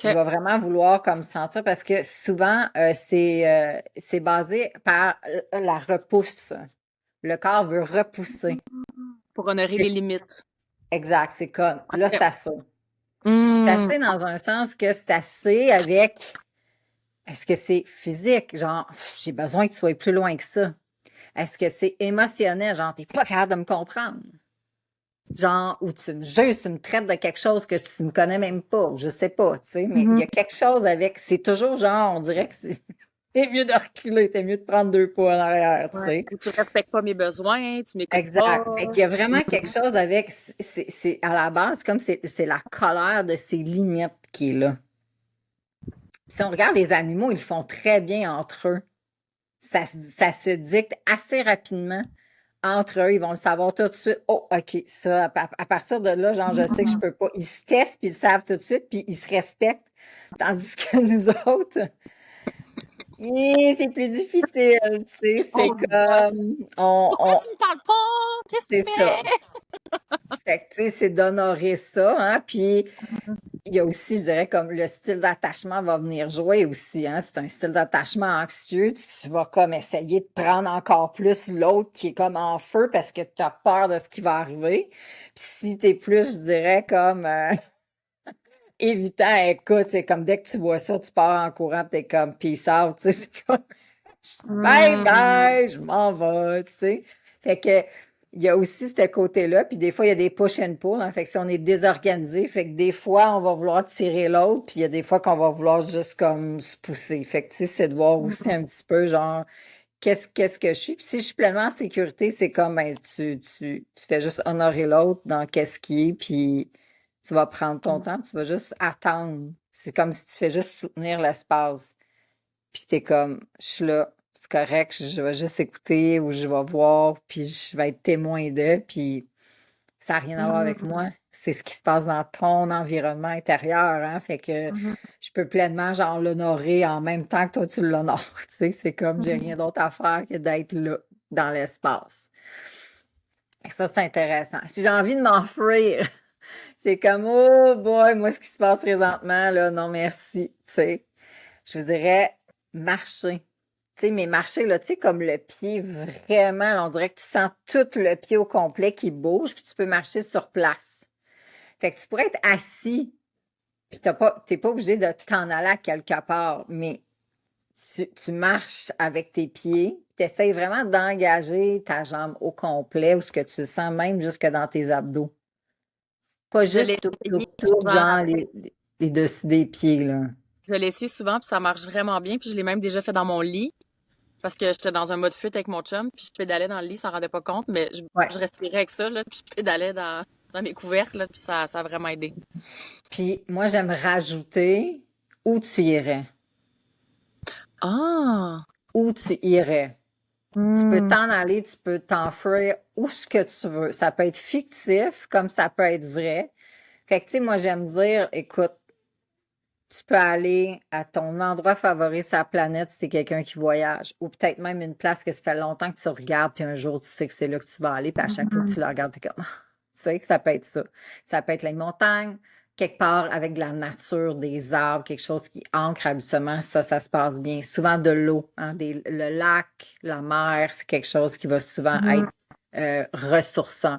Je Ok. vais vraiment vouloir comme sentir parce que souvent, c'est basé par la repousse. Le corps veut repousser. Pour honorer les C'est- limites. Exact, c'est comme, là, c'est Ok. assez. Puis c'est Hmm. assez dans un sens que c'est assez avec, est-ce que c'est physique? Genre, j'ai besoin que tu sois plus loin que ça. Est-ce que c'est émotionnel? Genre, t'es pas capable de me comprendre. Genre, ou tu me juges, tu me traites de quelque chose que tu me connais même pas, je sais pas, tu sais, mais il y Mhm. a quelque chose avec, c'est toujours genre, on dirait que c'est c'est mieux de reculer, c'est mieux de prendre 2 pas en arrière, tu Ouais. sais. Ou tu respectes pas mes besoins, tu m'écoutes pas. Exact. Fait qu'il y a vraiment quelque chose avec, à la base, comme c'est la colère de ses limites qui est là. Si on regarde les animaux, ils font très bien entre eux. Ça se dicte assez rapidement entre eux. Ils vont le savoir tout de suite. Oh, OK, ça, à partir de là, genre, je sais que je peux pas. Ils se testent, puis ils le savent tout de suite, puis ils se respectent. Tandis que nous autres, c'est plus difficile, tu sais. On C'est se bosse. comme, Pourquoi tu me parles pas? Qu'est-ce que c'est tu ça. fais? Fait que, tu sais, c'est d'honorer ça, hein. Puis, il y a aussi, je dirais, comme le style d'attachement va venir jouer aussi, hein. C'est un style d'attachement anxieux. Tu vas comme essayer de prendre encore plus l'autre qui est comme en feu parce que tu as peur de ce qui va arriver. Puis si tu es plus, je dirais, comme évitant, écoute, c'est comme dès que tu vois ça, tu pars en courant, tu es comme peace out, tu sais, c'est comme bye Hmm. bye, je m'en vais, tu sais. Fait que il y a aussi ce côté-là, puis des fois, il y a des push and pull, hein, fait que si on est désorganisé, fait que des fois, on va vouloir tirer l'autre, puis il y a des fois qu'on va vouloir juste comme se pousser. Fait que, tu sais, c'est de voir aussi un petit peu, genre, qu'est-ce que je suis. Puis si je suis pleinement en sécurité, c'est comme, ben, tu fais juste honorer l'autre dans qu'est-ce qui est, puis tu vas prendre ton temps, puis tu vas juste attendre. C'est comme si tu fais juste soutenir l'espace. Puis t'es comme, je suis là, c'est correct, je vais juste écouter ou je vais voir, puis je vais être témoin d'eux, puis ça n'a rien à voir avec Hmm. moi. C'est ce qui se passe dans ton environnement intérieur, hein. Fait que Mhm. je peux pleinement, genre, l'honorer en même temps que toi, tu l'honores. Tu sais, c'est comme, j'ai Mhm. rien d'autre à faire que d'être là, dans l'espace. Et ça, c'est intéressant. Si j'ai envie de m'enfuir, c'est comme, oh boy, moi, ce qui se passe présentement, là, non, merci. Tu sais, je vous dirais, marcher. Tu sais, mais marcher, là, tu sais, comme le pied, vraiment, là, on dirait que tu sens tout le pied au complet qui bouge, puis tu peux marcher sur place. Fait que tu pourrais être assis, puis t'es pas obligé de t'en aller à quelque part, mais tu marches avec tes pieds, tu essaies vraiment d'engager ta jambe au complet, ou ce que tu sens même jusque dans tes abdos. Pas Je juste l'ai tout, tout, essayé tout, souvent. genre les dessus des pieds, là. Je l'ai essayé souvent, puis ça marche vraiment bien. Puis je l'ai même déjà fait dans mon lit, parce que j'étais dans un mode fuite avec mon chum, puis je pédalais dans le lit, ça ne rendait pas compte, mais Ouais. je respirais avec ça, là, puis je pédalais dans mes couvertes, là, puis ça a vraiment aidé. Puis moi, j'aime rajouter où tu irais. Ah! Où tu irais. Tu peux Hmm. t'en aller, tu peux t'enfuir où ce que tu veux. Ça peut être fictif, comme ça peut être vrai. Fait que, tu sais, moi, j'aime dire, écoute, tu peux aller à ton endroit favori sur la planète si c'est quelqu'un qui voyage. Ou peut-être même une place que ça fait longtemps que tu regardes, puis un jour, tu sais que c'est là que tu vas aller, puis à chaque fois que tu la regardes, t'es comme, tu sais, que ça peut être ça. Ça peut être les montagnes, quelque part avec de la nature, des arbres, quelque chose qui ancre habituellement, ça se passe bien. Souvent de l'eau, hein, le lac, la mer, c'est quelque chose qui va souvent être ressourçant.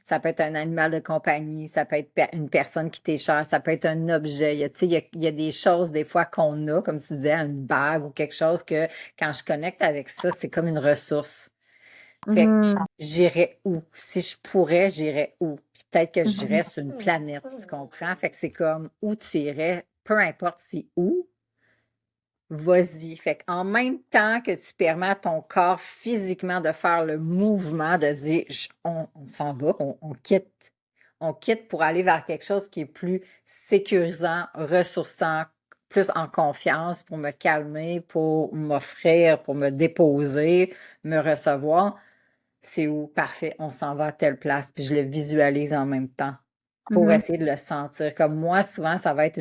Ça peut être un animal de compagnie, ça peut être une personne qui t'est chère, ça peut être un objet. Tu sais, il y a des choses des fois qu'on a, comme tu disais, une bague ou quelque chose que quand je connecte avec ça, c'est comme une ressource. Fait que Mhm. j'irais où? Si je pourrais, j'irais où? Puis peut-être que Mhm. j'irais sur une planète, tu comprends? Fait que c'est comme où tu irais, peu importe c'est où, vas-y. Fait qu'en même temps que tu permets à ton corps physiquement de faire le mouvement, de dire on s'en va, on quitte. On quitte pour aller vers quelque chose qui est plus sécurisant, ressourçant, plus en confiance pour me calmer, pour m'offrir, pour me déposer, me recevoir. C'est où? Parfait, on s'en va à telle place, puis je le visualise en même temps pour Mhm. essayer de le sentir. Comme moi, souvent, ça va être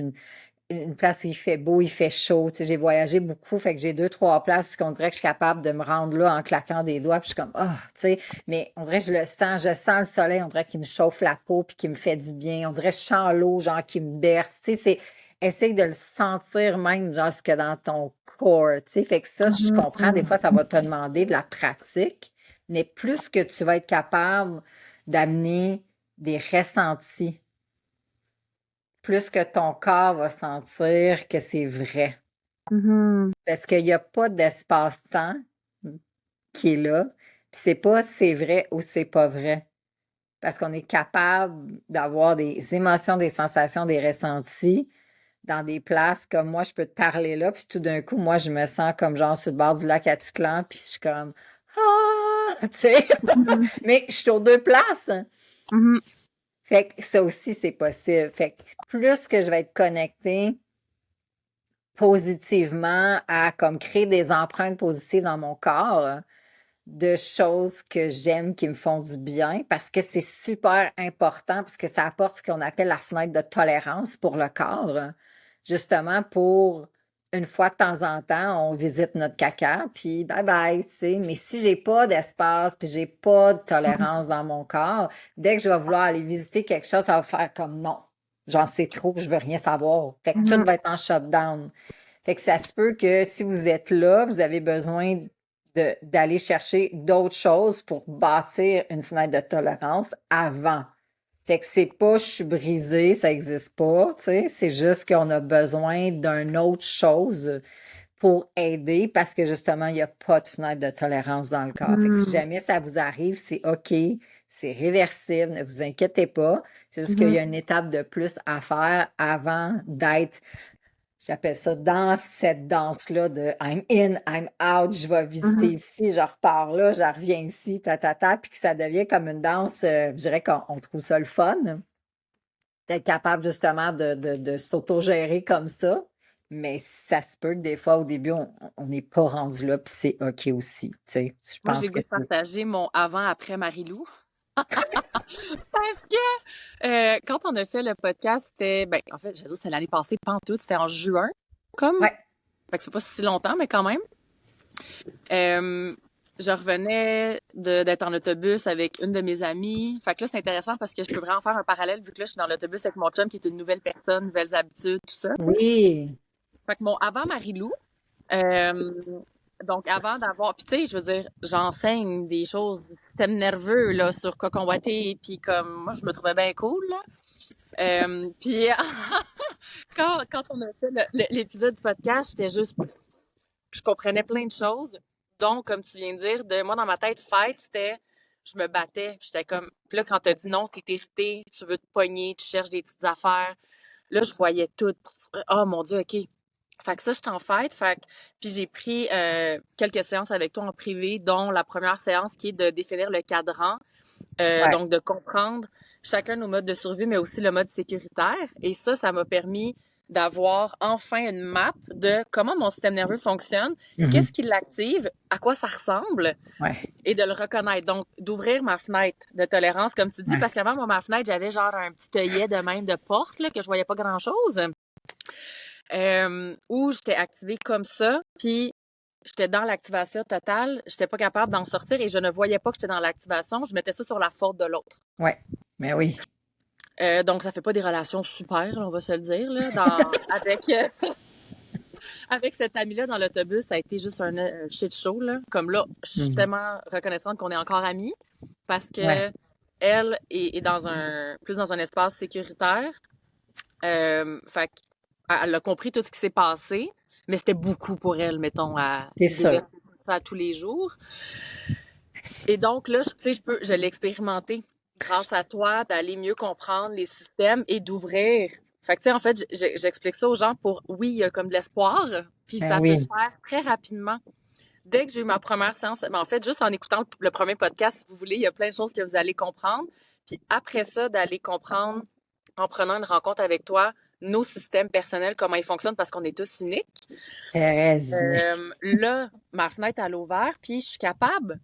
une place où il fait beau, il fait chaud. Tu sais, j'ai voyagé beaucoup, fait que j'ai deux, trois places où on dirait que je suis capable de me rendre là en claquant des doigts, puis je suis comme, ah, tu sais, mais on dirait que je sens le soleil, on dirait qu'il me chauffe la peau, puis qu'il me fait du bien. On dirait que je sens l'eau, genre, qui me berce. Tu sais, essaye de le sentir même, genre, ce que dans ton corps, tu sais. Fait que ça, je comprends, des Mhm. fois, ça va te demander de la pratique, mais plus que tu vas être capable d'amener des ressentis plus que ton corps va sentir que c'est vrai. Mhm. Parce qu'il n'y a pas d'espace-temps qui est là. Puis c'est pas c'est vrai ou c'est pas vrai. Parce qu'on est capable d'avoir des émotions, des sensations, des ressentis dans des places comme moi, je peux te parler là, puis tout d'un coup, moi, je me sens comme genre sur le bord du lac Atitlan, puis je suis comme ah, tu sais, Mhm. mais je suis aux deux places. Mhm. Fait que ça aussi, c'est possible. Fait que plus que je vais être connectée positivement à comme créer des empreintes positives dans mon corps de choses que j'aime qui me font du bien parce que c'est super important parce que ça apporte ce qu'on appelle la fenêtre de tolérance pour le corps, justement pour une fois de temps en temps, on visite notre caca, puis bye bye, tu sais. Mais si j'ai pas d'espace, puis j'ai pas de tolérance dans mon corps, dès que je vais vouloir aller visiter quelque chose, ça va faire comme non. J'en sais trop, je veux rien savoir. Fait que tout Mhm. va être en shutdown. Fait que ça se peut que si vous êtes là, vous avez besoin d'aller chercher d'autres choses pour bâtir une fenêtre de tolérance avant. Fait que c'est pas je suis brisée, ça existe pas, tu sais, c'est juste qu'on a besoin d'une autre chose pour aider parce que justement, il n'y a pas de fenêtre de tolérance dans le corps. Fait que si Mhm. jamais ça vous arrive, c'est OK, c'est réversible, ne vous inquiétez pas. C'est juste qu'il y Mhm. a une étape de plus à faire avant d'être j'appelle ça dans cette danse-là de I'm in, I'm out, je vais visiter Mhm. ici, je repars là, je reviens ici, puis que ça devient comme une danse, je dirais qu'on trouve ça le fun, d'être capable justement de s'autogérer comme ça. Mais ça se peut que des fois, au début, on n'est pas rendu là, puis c'est OK aussi. Tu sais, je Moi, j'ai pense le que goût de c'est. partager mon avant-après Marie-Lou. Parce que quand on a fait le podcast, c'était, ben, en fait, je vais dire, c'était l'année passée, pas en tout, c'était en juin, comme. Ouais. Fait que c'est pas si longtemps, mais quand même. Euh, je revenais d'être en autobus avec une de mes amies. Fait que là, c'est intéressant parce que je peux vraiment faire un parallèle vu que là, je suis dans l'autobus avec mon chum qui est une nouvelle personne, nouvelles habitudes, tout ça. Oui. Fait que mon avant Marie-Lou, euh, Donc, avant d'avoir... Puis, tu sais, je veux dire, j'enseigne des choses du système nerveux, là, sur Cocon Watté, puis comme, moi, je me trouvais bien cool, là. Puis, quand on a fait l'épisode du podcast, j'étais juste... Je comprenais plein de choses. Donc, comme tu viens de dire, de moi, dans ma tête, fête, c'était... Je me battais, puis j'étais comme... Puis là, quand t'as dit non, t'es irrité, tu veux te pogner, tu cherches des petites affaires. Là, je voyais tout. Oh, mon Dieu, OK. Fait que ça, je t'en fête. Fait que, puis j'ai pris quelques séances avec toi en privé, dont la première séance qui est de définir le cadran, Ouais. donc de comprendre chacun nos modes de survie, mais aussi le mode sécuritaire. Et ça m'a permis d'avoir enfin une map de comment mon système nerveux fonctionne, qu'est-ce Mhm. qui l'active, à quoi ça ressemble, Ouais. et de le reconnaître. Donc, d'ouvrir ma fenêtre de tolérance, comme tu dis, Ouais. parce qu'avant, moi, ma fenêtre, j'avais genre un petit œillet de même de porte, là, que je voyais pas grand-chose. Où j'étais activée comme ça, puis j'étais dans l'activation totale, j'étais pas capable d'en sortir et je ne voyais pas que j'étais dans l'activation, je mettais ça sur la faute de l'autre. Ouais. Mais oui. Donc ça fait pas des relations super, là, on va se le dire, là, avec cette amie-là dans l'autobus, ça a été juste un shit show, là. Comme là, je suis Mhm. tellement reconnaissante qu'on est encore amis parce Ouais. que elle est plus dans un espace sécuritaire. Fait elle a compris tout ce qui s'est passé, mais c'était beaucoup pour elle, mettons, à C'est ça. déverser ça tous les jours. Et donc, là, tu sais, je l'ai expérimenté grâce à toi, d'aller mieux comprendre les systèmes et d'ouvrir. Fait que, tu sais, en fait, j'explique ça aux gens pour, oui, il y a comme de l'espoir, puis Ben ça peut se oui. faire très rapidement. Dès que j'ai eu ma première séance, ben en fait, juste en écoutant le premier podcast, si vous voulez, il y a plein de choses que vous allez comprendre. Puis après ça, d'aller comprendre, en prenant une rencontre avec toi, nos systèmes personnels, comment ils fonctionnent, parce qu'on est tous uniques. Très unique. Là, ma fenêtre, elle a ouvert, puis je suis capable.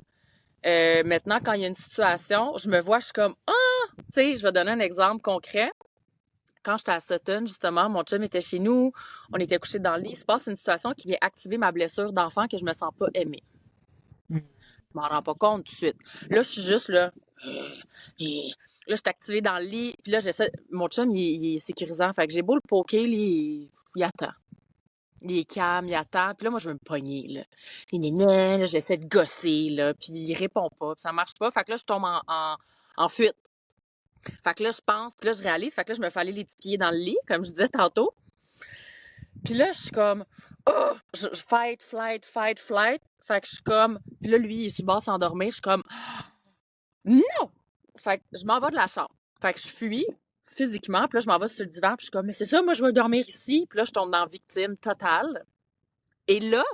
Maintenant, quand il y a une situation, je me vois, je suis comme, ah, tu sais, je vais donner un exemple concret. Quand j'étais à Sutton, justement, mon chum était chez nous, on était couchés dans le lit. Il se passe une situation qui vient activer ma blessure d'enfant que je me sens pas aimée. Mhm. Je m'en rends pas compte tout de suite. Là, je suis juste là. Et là, je suis activée dans le lit. Puis là, j'essaie. Mon chum, il est sécurisant. Fait que j'ai beau le poker, lui, il attend. Il est calme, il attend. Puis là, moi, je veux me pogner, là. Là, j'essaie de gosser, là. Puis il répond pas. Puis ça marche pas. Fait que là, je tombe en fuite. Fait que là, je pense. Puis là, je réalise. Fait que là, je me fais aller les petits pieds dans le lit, comme je disais tantôt. Puis là, je suis comme, oh, fight, flight, fight, flight. Fait que je suis comme, puis là, lui, il est sur le bord de s'endormir. Je suis comme, non! Fait que je m'en vais de la chambre. Fait que je fuis physiquement, puis là, je m'en vais sur le divan, puis je suis comme, mais c'est ça, moi, je veux dormir ici. Puis là, je tombe dans victime totale. Et là,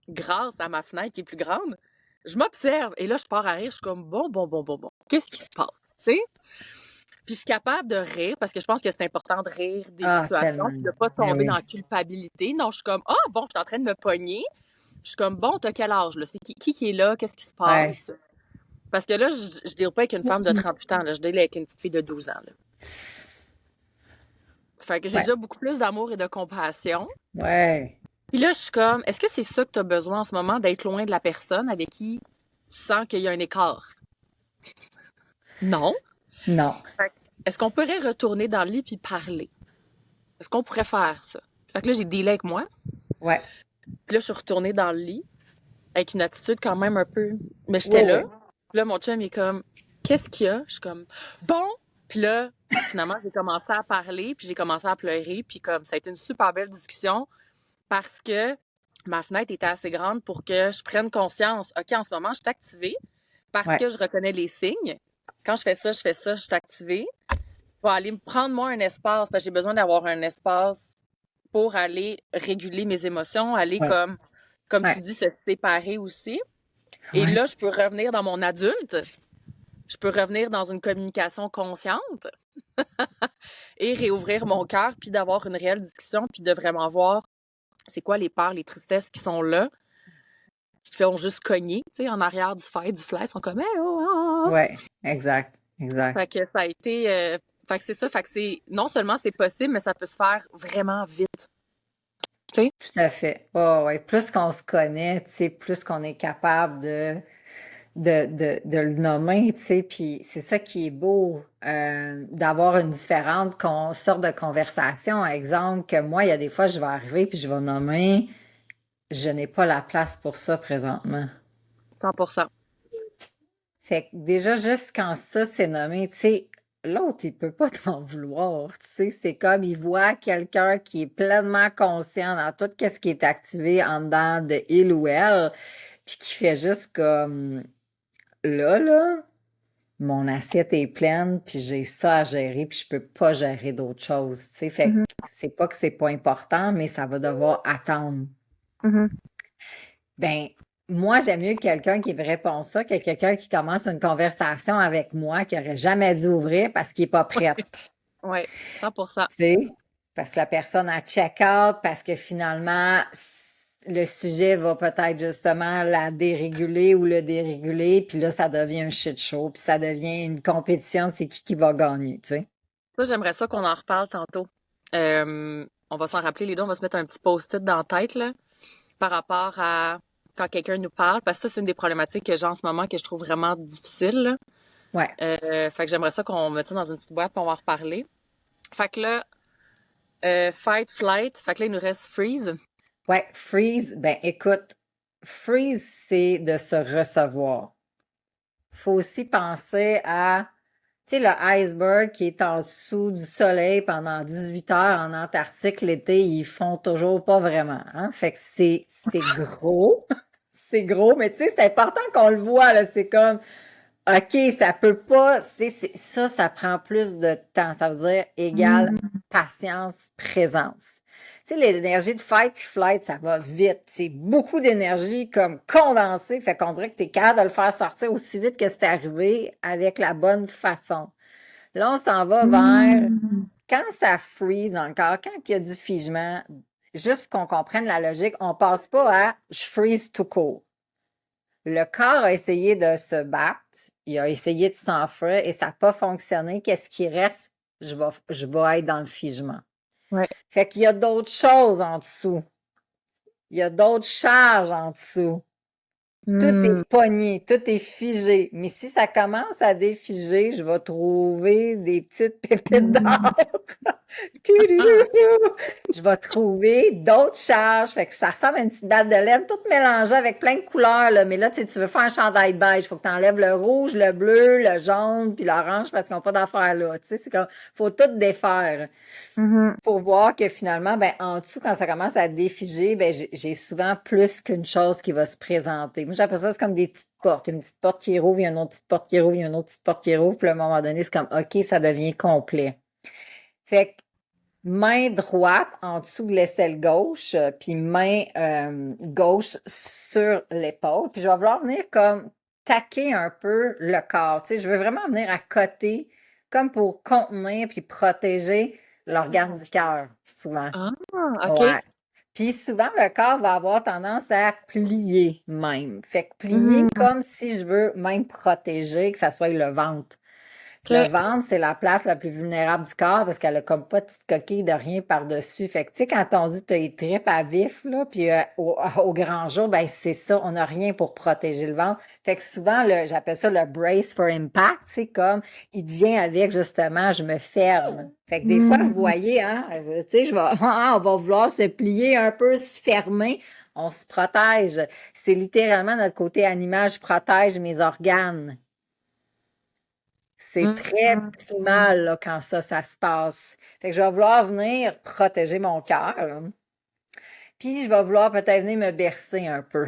grâce à ma fenêtre qui est plus grande, je m'observe. Et là, je pars à rire. Je suis comme, bon. Qu'est-ce qui se passe? Tu sais? Puis je suis capable de rire parce que je pense que c'est important de rire des Ah, situations puis tellement. de pas Ben tomber dans la oui. culpabilité. Non, je suis comme, ah, bon, je suis en train de me pogner. Je suis comme, bon, t'as quel âge, là? C'est qui est là? Qu'est-ce qui se Ouais. passe? Parce que là, je deal pas avec une femme de 38 ans, là. Je deal avec une petite fille de 12 ans, là. Fait que j'ai Ouais. déjà beaucoup plus d'amour et de compassion. Ouais. Puis là, je suis comme, est-ce que c'est ça que t'as besoin en ce moment, d'être loin de la personne avec qui tu sens qu'il y a un écart? Non. Non. Fait que, est-ce qu'on pourrait retourner dans le lit puis parler? Est-ce qu'on pourrait faire ça? Fait que là, j'ai dealé avec moi. Ouais. Puis là, je suis retournée dans le lit avec une attitude quand même un peu... Mais Oui, j'étais là. oui. Puis là, mon chum, il est comme, qu'est-ce qu'il y a? Je suis comme, bon! Puis là, finalement, j'ai commencé à parler, puis j'ai commencé à pleurer, puis comme, ça a été une super belle discussion parce que ma fenêtre était assez grande pour que je prenne conscience. OK, en ce moment, je suis activée parce Ouais. que je reconnais les signes. Quand je fais ça, je suis activée. Je vais aller me prendre moi un espace parce que j'ai besoin d'avoir un espace pour aller réguler mes émotions, aller Ouais. comme tu Ouais. dis, se séparer aussi. Et Ouais. là, je peux revenir dans mon adulte, je peux revenir dans une communication consciente et réouvrir mon cœur, puis d'avoir une réelle discussion, puis de vraiment voir c'est quoi les peurs, les tristesses qui sont là, qui te font juste cogner, tu sais, en arrière du fer, du fly, ils sont comme hey, oh, ah, ah. Ouais. Exact. Exact. Fait que ça a été, fait que c'est ça, fait que c'est, non seulement c'est possible, mais ça peut se faire vraiment vite, tu sais. Tout à fait. Oh, ouais. Plus qu'on se connaît, tu sais, plus qu'on est capable de le nommer, tu sais, puis c'est ça qui est beau, d'avoir une différente sorte de conversation. Exemple, que moi, il y a des fois, je vais arriver puis je vais nommer je n'ai pas la place pour ça présentement. 100%. Fait que déjà, juste quand ça c'est nommé, tu sais, l'autre, il peut pas t'en vouloir, tu sais. C'est comme il voit quelqu'un qui est pleinement conscient dans tout ce qui est activé en dedans de il ou elle, puis qui fait juste comme là, mon assiette est pleine, puis j'ai ça à gérer, puis je peux pas gérer d'autres choses, tu sais. Fait que Mhm, c'est pas que c'est pas important, mais ça va devoir attendre. mhm. Ben, moi, j'aime mieux quelqu'un qui me répond ça que quelqu'un qui commence une conversation avec moi qui aurait jamais dû ouvrir parce qu'il est pas prêt, Ouais, 100%. tu sais. Parce que la personne a check-out, parce que finalement, le sujet va peut-être justement la déréguler ou le déréguler, puis là, ça devient un shit show, puis ça devient une compétition, c'est qui va gagner, tu sais. Ça, j'aimerais ça qu'on en reparle tantôt. On va s'en rappeler les deux, on va se mettre un petit post-it dans la tête, là, par rapport à quand quelqu'un nous parle, parce que ça, c'est une des problématiques que j'ai en ce moment que je trouve vraiment difficile, là. Ouais, Fait que j'aimerais ça qu'on mette ça dans une petite boîte, puis on va en reparler. Fait que là, fight, flight, fait que là, il nous reste freeze. ouais, freeze, ben écoute, freeze, c'est de se recevoir. Faut aussi penser à, tu sais, le iceberg qui est en dessous du soleil pendant 18 heures en Antarctique l'été, ils font toujours pas vraiment, hein? Fait que c'est gros. C'est gros, mais tu sais, c'est important qu'on le voit, là. C'est comme, OK, ça peut pas, ça, ça prend plus de temps. Ça veut dire égal Mm. patience, présence. Tu sais, l'énergie de fight puis flight, ça va vite. C'est beaucoup d'énergie comme condensée. Fait qu'on dirait que tu es capable de le faire sortir aussi vite que c'est arrivé avec la bonne façon. Là, on s'en va vers Mm. quand ça freeze dans le corps, quand il y a du figement, juste pour qu'on comprenne la logique, on passe pas à je freeze tout court. Le corps a essayé de se battre, il a essayé de s'enfuir et ça n'a pas fonctionné. Qu'est-ce qui reste? Je vais être dans le figement. Ouais. Fait qu'il y a d'autres choses en dessous. Il y a d'autres charges en dessous. Tout est Mm. pogné, tout est figé. Mais si ça commence à défiger, je vais trouver des petites pépites Mm. d'or. Tududu! Je vais trouver d'autres charges. Fait que ça ressemble à une petite balle de laine, toute mélangée avec plein de couleurs, là. Mais là, tu veux faire un chandail beige. Il faut que tu enlèves le rouge, le bleu, le jaune, puis l'orange parce qu'ils n'ont pas d'affaires là. Tu sais, c'est comme, faut tout défaire Mhm. pour voir que finalement, ben, en dessous, quand ça commence à défiger, ben, j'ai souvent plus qu'une chose qui va se présenter. Moi, j'appelle ça, c'est comme des petites portes. Une petite porte qui rouvre, il y a une autre petite porte qui rouvre, il y a une autre petite porte qui rouvre, puis à un moment donné, c'est comme, OK, ça devient complet. Fait que main droite en dessous de l'aisselle gauche, puis main gauche sur l'épaule. Puis je vais vouloir venir comme taquer un peu le corps. Tu sais, je veux vraiment venir à côté, comme pour contenir puis protéger l'organe du cœur, souvent. Ah, OK. Ouais. Puis souvent, le corps va avoir tendance à plier même. Fait que plier Mhm. comme si je veux même protéger, que ça soit le ventre. Le OK. ventre, c'est la place la plus vulnérable du corps parce qu'elle a comme pas de petite coquille de rien par-dessus. Fait que, tu sais, quand on dit t'as les tripes à vif, là, puis au grand jour, ben c'est ça, on n'a rien pour protéger le ventre. Fait que souvent, j'appelle ça le brace for impact, c'est comme, il devient avec, justement, je me ferme. Fait que des fois, vous Mm. voyez, hein, tu sais, on va vouloir se plier un peu, se fermer, on se protège. C'est littéralement notre côté animal, je protège mes organes. C'est très Mm. primal là, quand ça se passe. Fait que je vais vouloir venir protéger mon cœur. Puis je vais vouloir peut-être venir me bercer un peu.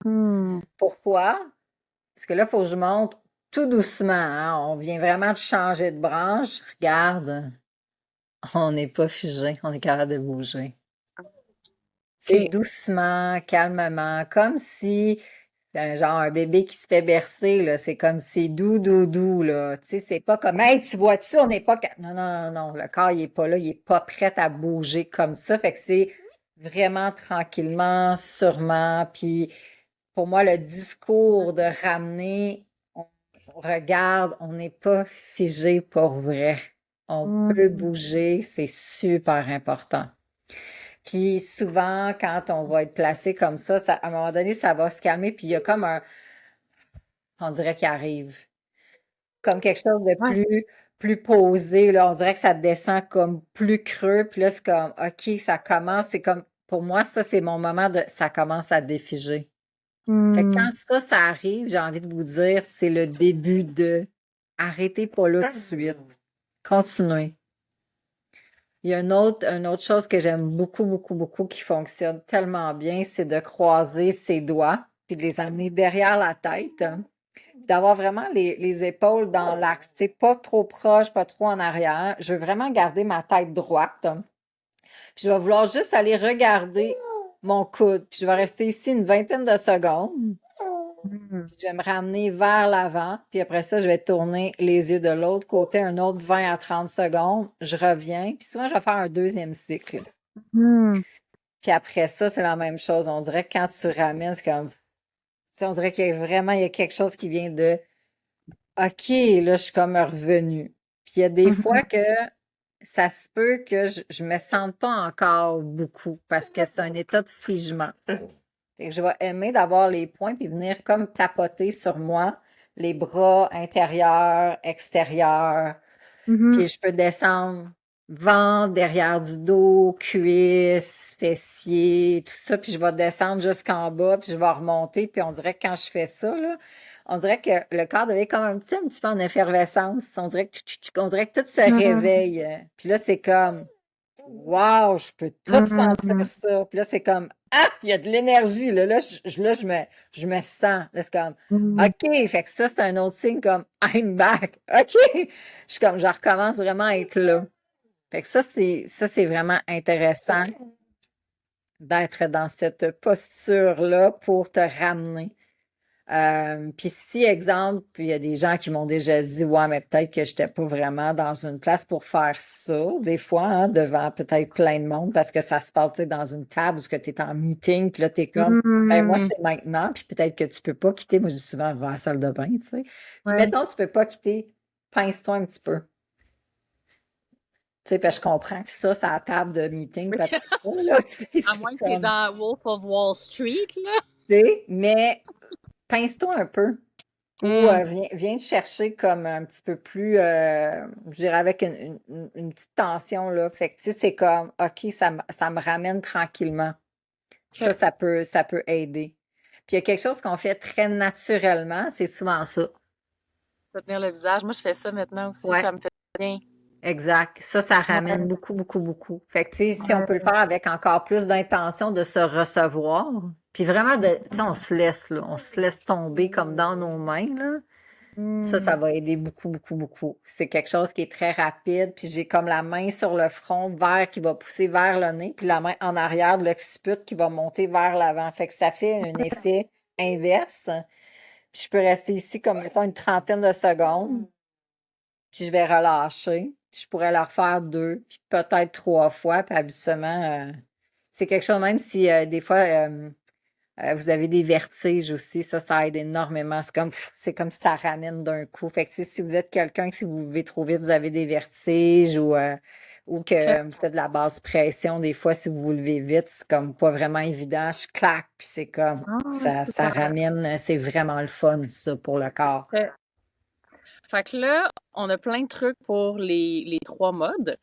Mm. Pourquoi? Parce que là, il faut que je monte tout doucement, hein. On vient vraiment de changer de branche. Regarde, on n'est pas figé, on est capable de bouger. C'est OK. doucement, calmement, comme si genre un bébé qui se fait bercer, là, c'est comme c'est doux, doux, doux, là. Tu sais, c'est pas comme hey, tu vois-tu, on n'est pas. Non, non, non, non. Le corps, il est pas là, il est pas prêt à bouger comme ça. Fait que c'est vraiment tranquillement, sûrement. Puis pour moi, le discours de ramener, on regarde, on n'est pas figé pour vrai. On peut Mm. bouger, c'est super important. Puis souvent, quand on va être placé comme ça, à un moment donné, ça va se calmer, puis il y a comme on dirait qu'il arrive, comme quelque chose de Ouais. plus posé, là. On dirait que ça descend comme plus creux, puis là, c'est comme, OK, ça commence, c'est comme Pour moi, ça, c'est mon moment de ça commence à défiger. Fait que Hmm. quand ça arrive, j'ai envie de vous dire, c'est le début de arrêtez pas là tout de suite. Continuez. Il y a une autre chose que j'aime beaucoup, beaucoup, beaucoup qui fonctionne tellement bien, c'est de croiser ses doigts puis de les amener derrière la tête, hein, d'avoir vraiment les épaules dans l'axe, tu sais, pas trop proche, pas trop en arrière. Je veux vraiment garder ma tête droite, hein. Puis je vais vouloir juste aller regarder mon coude. Puis je vais rester ici une vingtaine de secondes. Hmm. Puis je vais me ramener vers l'avant. Puis après ça, je vais tourner les yeux de l'autre côté un autre 20 à 30 secondes. Je reviens. Puis souvent, je vais faire un deuxième cycle. Hmm. Puis après ça, c'est la même chose. On dirait que quand tu ramènes, c'est comme, tu sais, on dirait qu'il y a vraiment, il y a quelque chose qui vient de, OK, là, je suis comme revenu. Puis il y a des fois Mhm. que ça se peut que je me sente pas encore beaucoup parce que c'est un état de figement. Fait que je vais aimer d'avoir les points puis venir comme tapoter sur moi, les bras intérieurs, extérieurs. Mhm. Puis je peux descendre ventre, derrière du dos, cuisses, fessiers, tout ça. Puis je vais descendre jusqu'en bas, puis je vais remonter. Puis on dirait que quand je fais ça, là, on dirait que le corps devient comme un petit peu en effervescence. On dirait que, on dirait que tout se Mhm. réveille. Puis là, c'est comme wow, je peux tout sentir Mhm. ça. Puis là, c'est comme ah, il y a de l'énergie. Là, je me sens. Là, c'est comme Mhm. OK, fait que ça, c'est un autre signe comme I'm back. OK. Je suis comme je recommence vraiment à être là. Fait que ça, c'est vraiment intéressant d'être dans cette posture-là pour te ramener. Puis si, exemple, puis il y a des gens qui m'ont déjà dit, ouais, mais peut-être que j'étais pas vraiment dans une place pour faire ça, des fois, hein, devant peut-être plein de monde, parce que ça se passe, tu sais, dans une table où tu es en meeting, puis là, tu es comme, ben moi, Mhm. c'est maintenant, puis peut-être que tu peux pas quitter. Moi, je dis souvent, va à la salle de bain, tu sais. Puis Ouais. mettons, tu peux pas quitter, pince-toi un petit peu. Tu sais, parce que je comprends que ça à la table de meeting, Oui. peut-être pas, là, tu sais, À c'est moins que t'es comme, dans Wolf of Wall Street, là. tu sais, mais pince-toi un peu. Ou Hmm. viens te chercher comme un petit peu plus, je dirais avec une petite tension, là. Fait que, tu sais, c'est comme, OK, ça me ramène tranquillement. OK. Ça peut aider. Puis il y a quelque chose qu'on fait très naturellement, c'est souvent ça. Faut tenir le visage. Moi, je fais ça maintenant aussi. Ouais, Ça me fait bien. exact. Ça ramène Ouais. beaucoup, beaucoup, beaucoup. Fait que, tu sais, si on peut le Ouais. faire avec encore plus d'intention de se recevoir, puis vraiment de, tu sais, on se laisse, là, on se laisse tomber comme dans nos mains, là. Ça Hmm. va aider beaucoup, beaucoup, beaucoup. C'est quelque chose qui est très rapide, puis j'ai comme la main sur le front vers qui va pousser vers le nez, puis la main en arrière de l'occiput qui va monter vers l'avant. Fait que ça fait un effet inverse. Puis je peux rester ici comme mettons une trentaine de secondes, puis je vais relâcher. Puis je pourrais le refaire deux, puis peut-être trois fois, puis habituellement, c'est quelque chose, même si des fois, vous avez des vertiges aussi, ça aide énormément. C'est comme si ça ramène d'un coup. Fait que, tu sais, si vous êtes quelqu'un que si vous vivez trop vite, vous avez des vertiges ou OK. que vous faites de la basse pression, des fois, si vous vous levez vite, c'est comme pas vraiment évident. Je claque, puis c'est comme Ah, ouais, ça super. ramène, c'est vraiment le fun, ça, pour le corps. OK. Fait que là, on a plein de trucs pour les trois modes.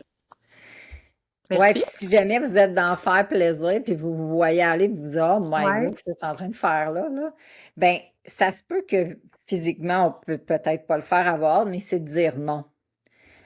Ouais, puis Merci. si jamais vous êtes dans faire plaisir, puis vous vous voyez aller, puis vous dites, oh my Ouais. God, ce que tu es en train de faire là, là, ben, ça se peut que physiquement, on peut peut-être pas le faire à voix haute, mais c'est de dire non.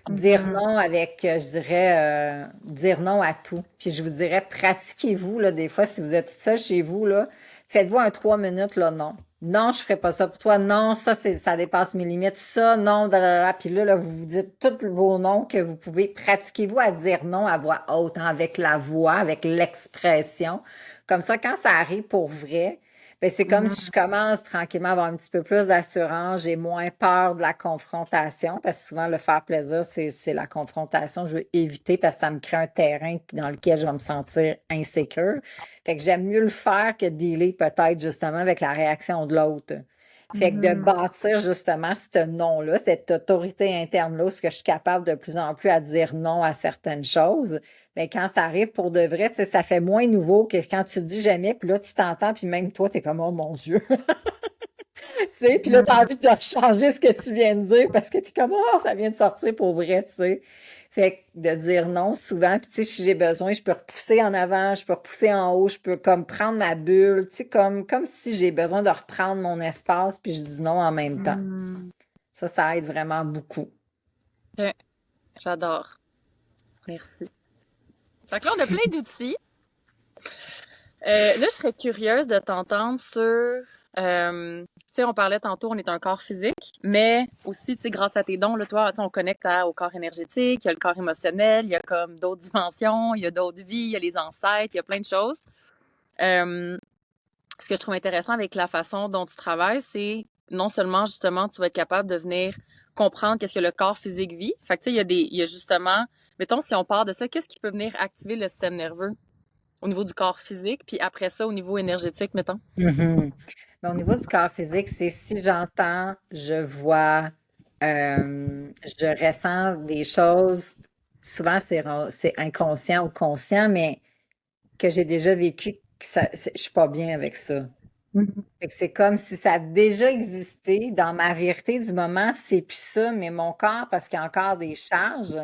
Dire Mhm. non avec, je dirais, dire non à tout. Puis je vous dirais, pratiquez-vous, là, des fois, si vous êtes tout seul chez vous, là, faites-vous un 3 minutes, là, non. Non, je ferai pas ça pour toi. Non, ça dépasse mes limites. Ça, non, da, da, da. Puis là, vous vous dites tous vos noms que vous pouvez. Pratiquez-vous à dire non à voix haute, hein, avec la voix, avec l'expression. Comme ça, quand ça arrive pour vrai, ben, c'est comme si je Mhm. commence tranquillement à avoir un petit peu plus d'assurance, j'ai moins peur de la confrontation, parce que souvent le faire plaisir, c'est la confrontation. Je veux éviter parce que ça me crée un terrain dans lequel je vais me sentir insécure. Fait que j'aime mieux le faire que de dealer peut-être justement avec la réaction de l'autre. Fait que de Mhm. bâtir justement ce nom-là, cette autorité interne-là, où ce que je suis capable de plus en plus à dire non à certaines choses, mais quand ça arrive pour de vrai, tu sais, ça fait moins nouveau que quand tu dis jamais, puis là, tu t'entends, puis même toi, t'es comme, oh mon Dieu. Tu sais, puis là, t'as Mhm. envie de changer ce que tu viens de dire parce que t'es comme, oh, ça vient de sortir pour vrai, tu sais. Fait que de dire non souvent, puis tu sais, si j'ai besoin, je peux repousser en avant, je peux repousser en haut, je peux comme prendre ma bulle, tu sais, comme si j'ai besoin de reprendre mon espace, puis je dis non en même temps. Hmm. Ça aide vraiment beaucoup. Ok, j'adore. Merci. Fait que là, on a plein d'outils. Là, je serais curieuse de t'entendre sur, tu sais, on parlait tantôt, on est un corps physique, mais aussi, tu sais, grâce à tes dons, là, toi, tu sais, on connecte au corps énergétique, il y a le corps émotionnel, il y a comme d'autres dimensions, il y a d'autres vies, il y a les ancêtres, il y a plein de choses. Euh, Ce que je trouve intéressant avec la façon dont tu travailles, c'est non seulement, justement, tu vas être capable de venir comprendre qu'est-ce que le corps physique vit. Fait que, tu sais, il y a justement, mettons, si on part de ça, qu'est-ce qui peut venir activer le système nerveux? Au niveau du corps physique, puis après ça, au niveau énergétique, mettons. Mhm. Mais au niveau du corps physique, c'est si j'entends, je vois, je ressens des choses, souvent c'est inconscient ou conscient, mais que j'ai déjà vécu, je suis pas bien avec ça. Mhm. Fait que c'est comme si ça a déjà existé. Dans ma vérité du moment, c'est plus ça, mais mon corps, parce qu'il y a encore des charges,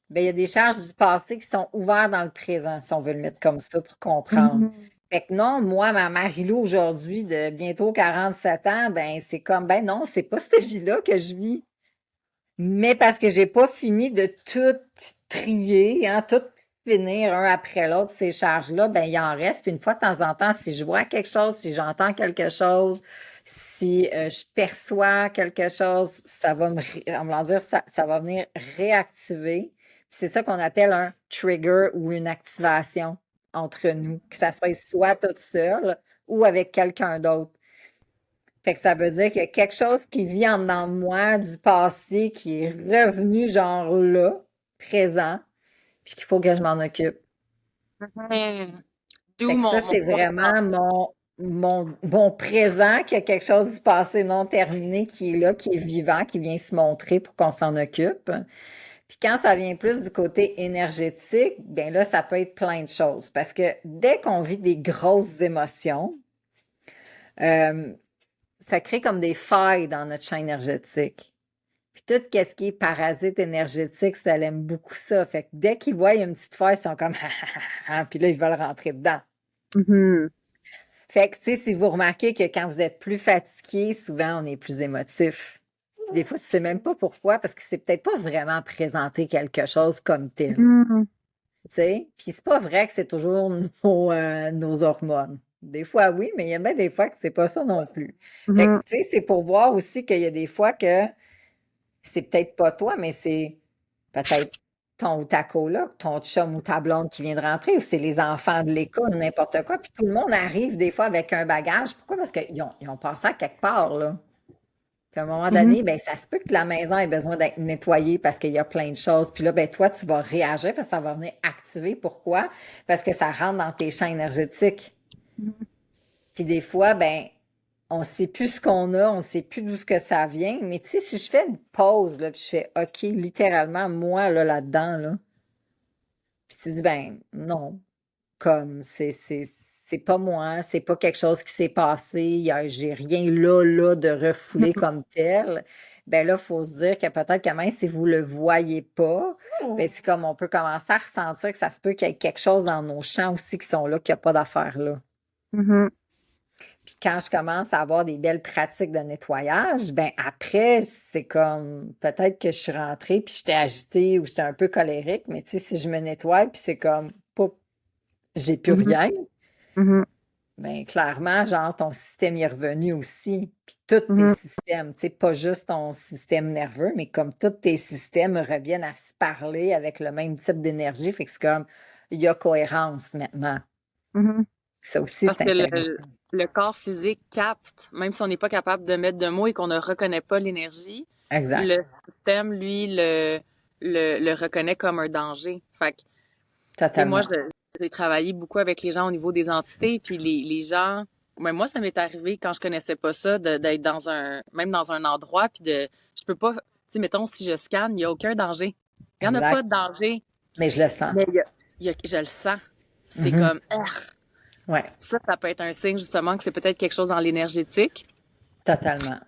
ben, il y a des charges du passé qui sont ouvertes dans le présent, si on veut le mettre comme ça pour comprendre. Mhm. Fait que non, moi, ma Marie-Lou aujourd'hui, de bientôt 47 ans, ben, c'est comme, ben non, c'est pas cette vie-là que je vis. Mais parce que j'ai pas fini de tout trier, hein, tout finir un après l'autre, ces charges-là, ben il en reste. Puis une fois de temps en temps, si je vois quelque chose, si j'entends quelque chose, si je perçois quelque chose, ça va en voulant dire, ça va venir réactiver. C'est ça qu'on appelle un trigger ou une activation entre nous, que ça soit toute seule ou avec quelqu'un d'autre. Fait que ça veut dire qu'il y a quelque chose qui vit en dedans de moi du passé qui est revenu genre là, présent, puis qu'il faut que je m'en occupe. Mhm. Fait D'où que ça, mon c'est pourquoi. vraiment mon présent, qu'il y a quelque chose du passé non terminé qui est là, qui est vivant, qui vient se montrer pour qu'on s'en occupe. Puis quand ça vient plus du côté énergétique, bien là, ça peut être plein de choses. Parce que dès qu'on vit des grosses émotions, euh, ça crée comme des failles dans notre champ énergétique. Puis tout ce qui est parasite énergétique, ça aime beaucoup ça. Fait que dès qu'ils voient une petite faille, ils sont comme puis là, ils veulent rentrer dedans. Mhm. Fait que, tu sais, si vous remarquez que quand vous êtes plus fatigué, souvent, on est plus émotif. Puis des fois, tu sais même pas pourquoi, parce que c'est peut-être pas vraiment présenter quelque chose comme tel. Mhm. Tu sais? Puis c'est pas vrai que c'est toujours nos hormones. Des fois, oui, mais il y a bien des fois que c'est pas ça non plus. Fait que, Mhm. tu sais, c'est pour voir aussi qu'il y a des fois que c'est peut-être pas toi, mais c'est peut-être ton ou ta coloc, ton chum ou ta blonde qui vient de rentrer, ou c'est les enfants de l'école, ou n'importe quoi. Puis tout le monde arrive des fois avec un bagage. Pourquoi? Parce qu'ils ont passé à quelque part, là. Puis à un moment Mhm. donné, ben ça se peut que la maison ait besoin d'être nettoyée parce qu'il y a plein de choses. Puis là, ben toi, tu vas réagir parce que ça va venir activer. Pourquoi? Parce que ça rentre dans tes champs énergétiques. Puis des fois, ben, on sait plus ce qu'on a, on sait plus d'où ce que ça vient. Mais tu sais, si je fais une pause, là, puis je fais OK, littéralement, moi, là-dedans, là, puis tu dis, ben, non, comme c'est pas moi, c'est pas quelque chose qui s'est passé, j'ai rien là, de refoulé Mhm. comme tel. Ben là, il faut se dire que peut-être que même si vous le voyez pas, ben c'est comme on peut commencer à ressentir que ça se peut qu'il y ait quelque chose dans nos champs aussi qui sont là, qu'il n'y a pas d'affaires là. Mhm. Puis quand je commence à avoir des belles pratiques de nettoyage, ben après, c'est comme peut-être que je suis rentrée puis j'étais agitée ou j'étais un peu colérique, mais tu sais, si je me nettoie puis c'est comme, poup, j'ai plus Mhm. rien, Mhm. ben clairement, genre ton système est revenu aussi. Puis tous tes Mhm. systèmes, tu sais, pas juste ton système nerveux, mais comme tous tes systèmes reviennent à se parler avec le même type d'énergie, fait que c'est comme, il y a cohérence maintenant. Mhm. Ça aussi, Parce c'est que intéressant. le corps physique capte, même si on n'est pas capable de mettre de mots et qu'on ne reconnaît pas l'énergie, Exact. le système, lui, le reconnaît comme un danger. Fait que, tu sais, moi, Totalement. j'ai travaillé beaucoup avec les gens au niveau des entités, puis les gens, mais moi, ça m'est arrivé quand je connaissais pas ça, d'être dans même dans un endroit, puis je peux pas, tu sais, mettons, si je scanne, il n'y a aucun danger. Il n'y en a pas Exact. de danger, Mais je le sens. mais je le sens. C'est Mhm. comme, ah, Ouais, ça peut être un signe, justement, que c'est peut-être quelque chose dans l'énergétique. totalement.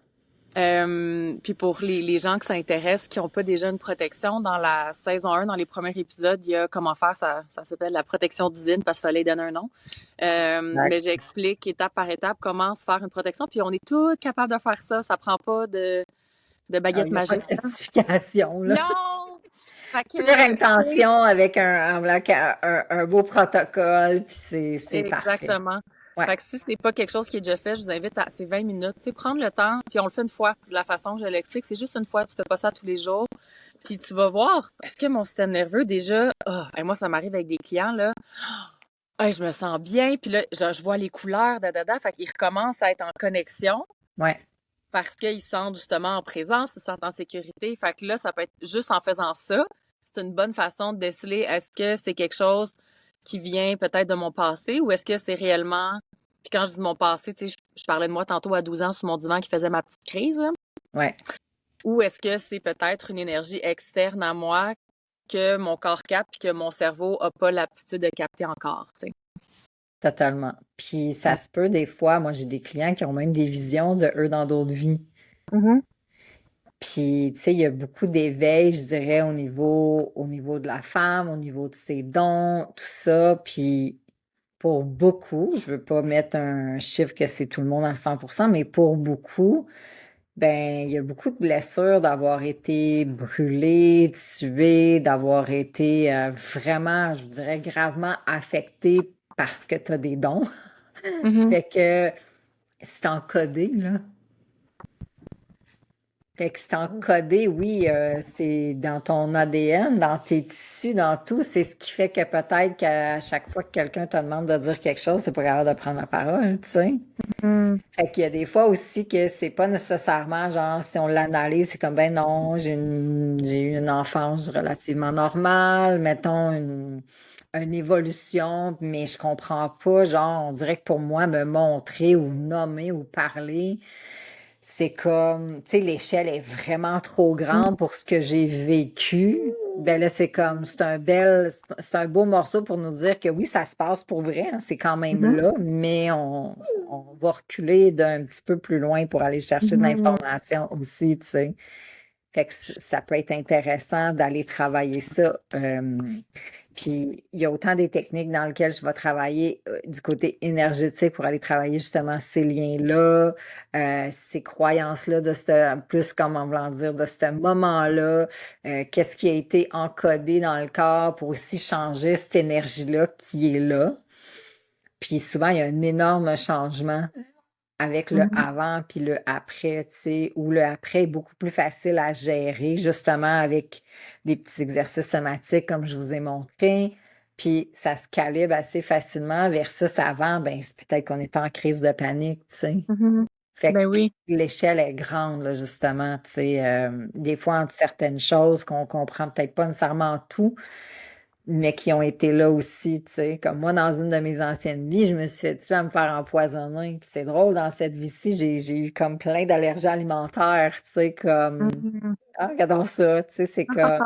Puis pour les gens qui s'intéressent, qui n'ont pas déjà une protection, dans la saison 1, dans les premiers épisodes, il y a comment faire, ça s'appelle la protection divine parce qu'il fallait donner un nom. Mais Exact. j'explique étape par étape comment se faire une protection, puis on est tous capables de faire ça. Ça prend pas de Alors, baguette il n'y a pas magique. de certification, là. Non! Fait Pure que, tu sais, intention avec un beau protocole, puis c'est parfait. exactement. Ouais, Fait que si c'est pas quelque chose qui est déjà fait, je vous invite à, c'est 20 minutes, tu sais, prendre le temps, puis on le fait une fois. De la façon que je l'explique, c'est juste une fois, tu fais pas ça tous les jours, puis tu vas voir, est-ce que mon système nerveux, déjà, et moi, ça m'arrive avec des clients, là, je me sens bien, puis là, je vois les couleurs, fait qu'ils recommencent à être en connexion, ouais. parce qu'ils se sentent justement en présence, ils se sentent en sécurité. Fait que là, ça peut être juste en faisant ça. C'est une bonne façon de déceler est-ce que c'est quelque chose qui vient peut-être de mon passé ou est-ce que c'est réellement. Puis quand je dis de mon passé, tu sais, je parlais de moi tantôt à 12 ans sur mon divan qui faisait ma petite crise, là. Ouais, Ou est-ce que c'est peut-être une énergie externe à moi que mon corps capte puis que mon cerveau a pas l'aptitude de capter encore, tu sais. totalement. Puis ça se peut des fois, moi j'ai des clients qui ont même des visions de eux dans d'autres vies. Mhm. Puis, tu sais, il y a beaucoup d'éveil, je dirais, au niveau de la femme, au niveau de ses dons, tout ça. Puis, pour beaucoup, je veux pas mettre un chiffre que c'est tout le monde à 100%, mais pour beaucoup, ben, il y a beaucoup de blessures d'avoir été brûlées, tuées, d'avoir été vraiment, je dirais, gravement affectées parce que tu as des dons. Mhm. Fait que c'est encodé, là. Fait que c'est encodé, oui, c'est dans ton ADN, dans tes tissus, dans tout. C'est ce qui fait que peut-être qu'à chaque fois que quelqu'un te demande de dire quelque chose, c'est pas grave de prendre la parole, tu sais. Mhm. Fait qu'il y a des fois aussi que c'est pas nécessairement genre si on l'analyse, c'est comme ben non, j'ai eu une enfance relativement normale, mettons une évolution, mais je comprends pas, genre on dirait que pour moi me montrer ou nommer ou parler, c'est comme tu sais l'échelle est vraiment trop grande pour ce que j'ai vécu. Ben là c'est comme c'est un beau morceau pour nous dire que oui, ça se passe pour vrai, hein, c'est quand même Mhm. là, mais on va reculer d'un petit peu plus loin pour aller chercher de Mhm. l'information aussi, tu sais. Fait que ça peut être intéressant d'aller travailler ça. Puis il y a autant des techniques dans lesquelles je vais travailler du côté énergétique pour aller travailler justement ces liens-là, ces croyances-là de plus comme en voulant dire, de ce moment-là, qu'est-ce qui a été encodé dans le corps pour aussi changer cette énergie-là qui est là. Puis souvent, il y a un énorme changement avec le Mhm. avant puis le après, tu sais, où le après est beaucoup plus facile à gérer, justement avec des petits exercices somatiques comme je vous ai montré. Puis ça se calibre assez facilement versus avant, ben c'est peut-être qu'on était en crise de panique, tu sais. Mhm. Fait Ben que oui. l'échelle est grande, là, justement, tu sais. Des fois, entre certaines choses qu'on comprend peut-être pas nécessairement tout, mais qui ont été là aussi, tu sais. Comme moi, dans une de mes anciennes vies, je me suis fait tuer à me faire empoisonner. Puis c'est drôle, dans cette vie-ci, j'ai eu comme plein d'allergies alimentaires, tu sais, comme, Mhm. ah, regardons ça, tu sais, c'est comme,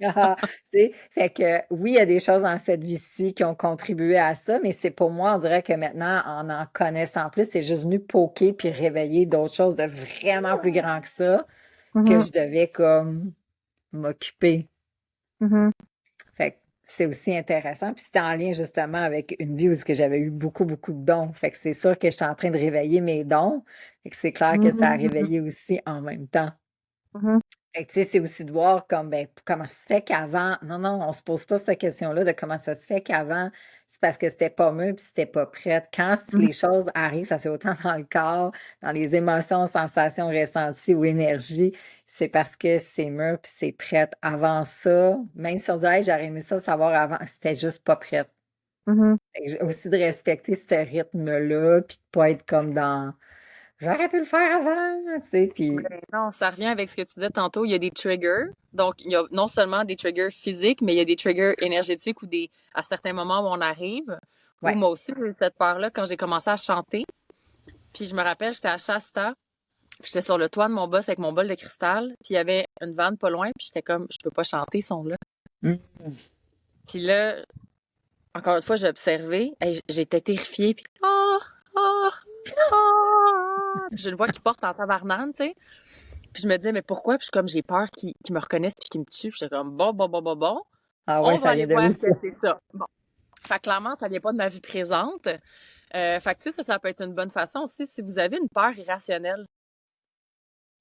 ah, tu sais. Fait que oui, il y a des choses dans cette vie-ci qui ont contribué à ça, mais c'est pour moi, on dirait que maintenant, en connaissant plus, c'est juste venu poker puis réveiller d'autres choses de vraiment plus grand que ça, que Mhm. je devais comme m'occuper. Mhm. Fait que c'est aussi intéressant. Puis c'était en lien justement avec une vie où ce que j'avais eu beaucoup, beaucoup de dons. Fait que c'est sûr que j'étais en train de réveiller mes dons. Fait que c'est clair que ça a Mhm. réveillé aussi en même temps. Mhm. Fait que, tu sais, c'est aussi de voir comme, ben, comment ça se fait qu'avant, non, non, on se pose pas cette question-là de comment ça se fait qu'avant, c'est parce que c'était pas mûr puis c'était pas prêt. Quand Mhm. les choses arrivent, ça c'est autant dans le corps, dans les émotions, sensations ressenties ou énergie, c'est parce que c'est mûr puis c'est prêt. Avant ça, même si on dit, hey, j'aurais aimé ça savoir avant, c'était juste pas prêt. Mhm. Fait que aussi de respecter ce rythme-là puis de pas être comme dans, j'aurais pu le faire avant, tu sais, puis, Ben non, ça revient avec ce que tu disais tantôt. Il y a des triggers. Donc, il y a non seulement des triggers physiques, mais il y a des triggers énergétiques ou à certains moments où on arrive. Ou ouais. moi aussi, j'ai eu cette peur-là quand j'ai commencé à chanter. Puis je me rappelle, j'étais à Shasta. Puis j'étais sur le toit de mon boss avec mon bol de cristal. Puis il y avait une vanne pas loin. Puis j'étais comme, je peux pas chanter, ce son-là. Mm. Puis là, encore une fois, j'ai observé. Hey, j'étais terrifiée. Puis, ah, ah, ah. Puis j'ai une voix qui porte en tabarnane, tu sais. Puis je me disais, mais pourquoi? Puis je suis comme, j'ai peur qu'ils me reconnaissent puis qu'ils me tuent. Puis j'étais comme, bon. Ah ouais, On va ça aller vient de voir où, que ça? c'est ça. Bon. Fait que clairement, ça vient pas de ma vie présente. Fait que tu sais, ça peut être une bonne façon aussi si vous avez une peur irrationnelle.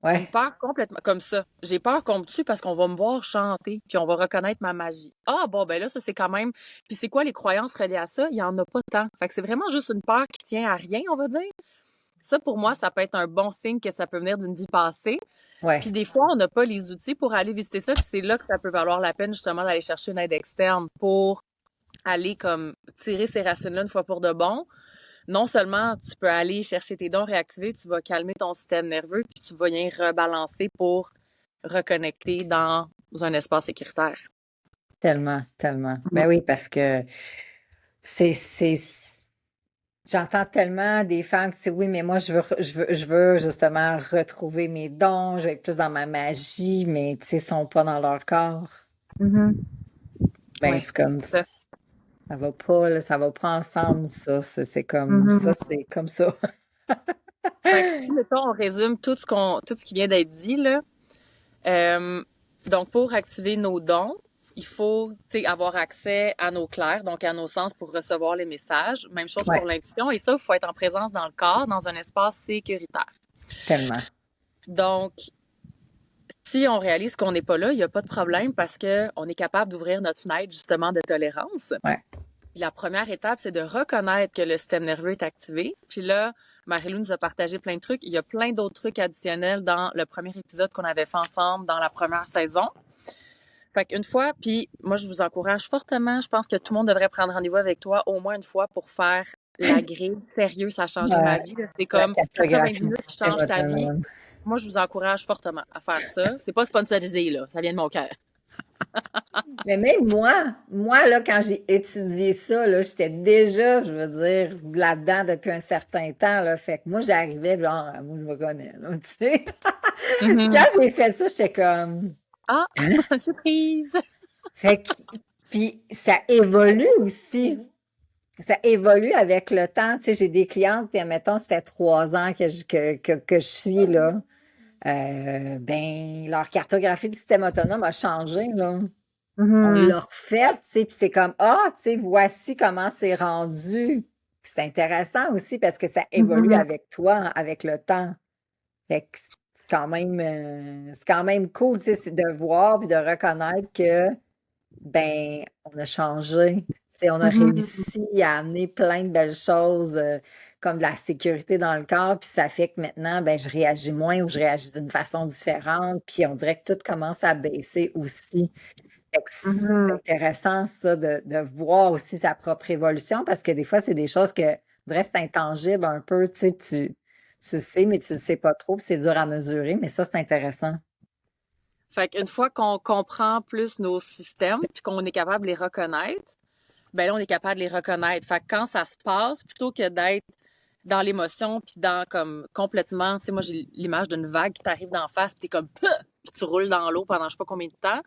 Une Ouais, peur complètement comme ça. J'ai peur qu'on me tue parce qu'on va me voir chanter, puis on va reconnaître ma magie. Ah bon, ben là, ça c'est quand même. Puis c'est quoi les croyances reliées à ça? Il y en a pas tant. Fait que c'est vraiment juste une peur qui tient à rien, on va dire. Ça, pour moi, ça peut être un bon signe que ça peut venir d'une vie passée. Puis ouais, des fois, on n'a pas les outils pour aller visiter ça, puis c'est là que ça peut valoir la peine justement d'aller chercher une aide externe pour aller comme tirer ces racines-là une fois pour de bon. Non seulement tu peux aller chercher tes dons réactivés, tu vas calmer ton système nerveux, puis tu vas venir rebalancer pour reconnecter dans un espace sécuritaire. tellement, tellement. Mm. Ben oui, parce que c'est, j'entends tellement des femmes qui disent oui, mais moi, je veux justement retrouver mes dons, je veux être plus dans ma magie, mais tu sais, ils sont pas dans leur corps. Mhm. Ben, Oui, c'est comme, ça. ça va pas, là, ça va pas ensemble, ça. C'est comme, ça, Mhm. c'est comme ça. Fait que si, mettons, on résume tout ce qui vient d'être dit, là, euh, donc pour activer nos dons, il faut, tu sais, avoir accès à nos clairs, donc à nos sens pour recevoir les messages. Même chose pour Ouais, l'intuition. Et ça, il faut être en présence dans le corps, dans un espace sécuritaire. tellement. Donc, si on réalise qu'on n'est pas là, il n'y a pas de problème parce que on est capable d'ouvrir notre fenêtre justement de tolérance. Ouais. Puis la première étape, c'est de reconnaître que le système nerveux est activé. Puis là, Marie-Lou nous a partagé plein de trucs. Il y a plein d'autres trucs additionnels dans le premier épisode qu'on avait fait ensemble dans la première saison. Fait qu'une fois, puis moi, je vous encourage fortement. Je pense que tout le monde devrait prendre rendez-vous avec toi au moins une fois pour faire la grille. Sérieux, ça a changé ma Ouais, vie. Là. C'est la comme 90 cartographie du minutes qui système changent ta vie. autonome. Moi, je vous encourage fortement à faire ça. C'est pas sponsorisé, là. Ça vient de mon cœur. Mais même moi, là, quand j'ai étudié ça, là, j'étais déjà, je veux dire, là-dedans depuis un certain temps, là. Fait que moi, j'arrivais, genre, ah, moi, je me connais, là, tu sais. Puis quand Mhm. j'ai fait ça, j'étais comme, Ah, hein? surprise! Fait que, puis ça évolue aussi. Ça évolue avec le temps. Tu sais, j'ai des clientes, qui, admettons, ça fait 3 ans que je suis là. Ben, leur cartographie du système autonome a changé, là. On Mhm. l'a refait, tu sais, puis c'est comme, ah, tu sais, voici comment c'est rendu. C'est intéressant aussi parce que ça évolue Mhm. avec toi, avec le temps. Fait que c'est quand même cool, tu sais, c'est de voir puis de reconnaître que, ben, on a changé. Tu sais, on a Mhm. réussi à amener plein de belles choses, comme de la sécurité dans le corps, puis ça fait que maintenant, ben, je réagis moins ou je réagis d'une façon différente, puis on dirait que tout commence à baisser aussi. Fait que c'est Mhm. intéressant, ça, de voir aussi sa propre évolution, parce que des fois, c'est des choses que, on dirait, c'est intangible un peu, tu sais, tu le sais, mais tu le sais pas trop, puis c'est dur à mesurer, mais ça, c'est intéressant. Fait qu'une fois qu'on comprend plus nos systèmes puis qu'on est capable de les reconnaître, ben là, on est capable de les reconnaître. Fait que quand ça se passe, plutôt que d'être dans l'émotion puis dans comme complètement, tu sais, moi, j'ai l'image d'une vague qui t'arrive d'en face puis t'es comme, Puh! Puis tu roules dans l'eau pendant je sais pas combien de temps.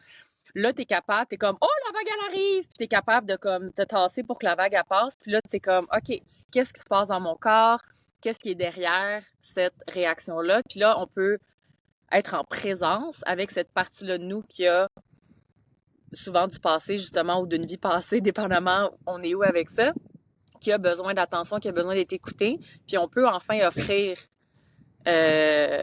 Là, t'es capable, t'es comme, oh, la vague, elle arrive! Puis t'es capable de comme te tasser pour que la vague, elle passe. Puis là, t'es comme, OK, qu'est-ce qui se passe dans mon corps? Qu'est-ce qui est derrière cette réaction-là? Puis là, on peut être en présence avec cette partie-là de nous qui a souvent du passé, justement, ou d'une vie passée, dépendamment on est où avec ça, qui a besoin d'attention, qui a besoin d'être écouté. Puis on peut enfin offrir euh,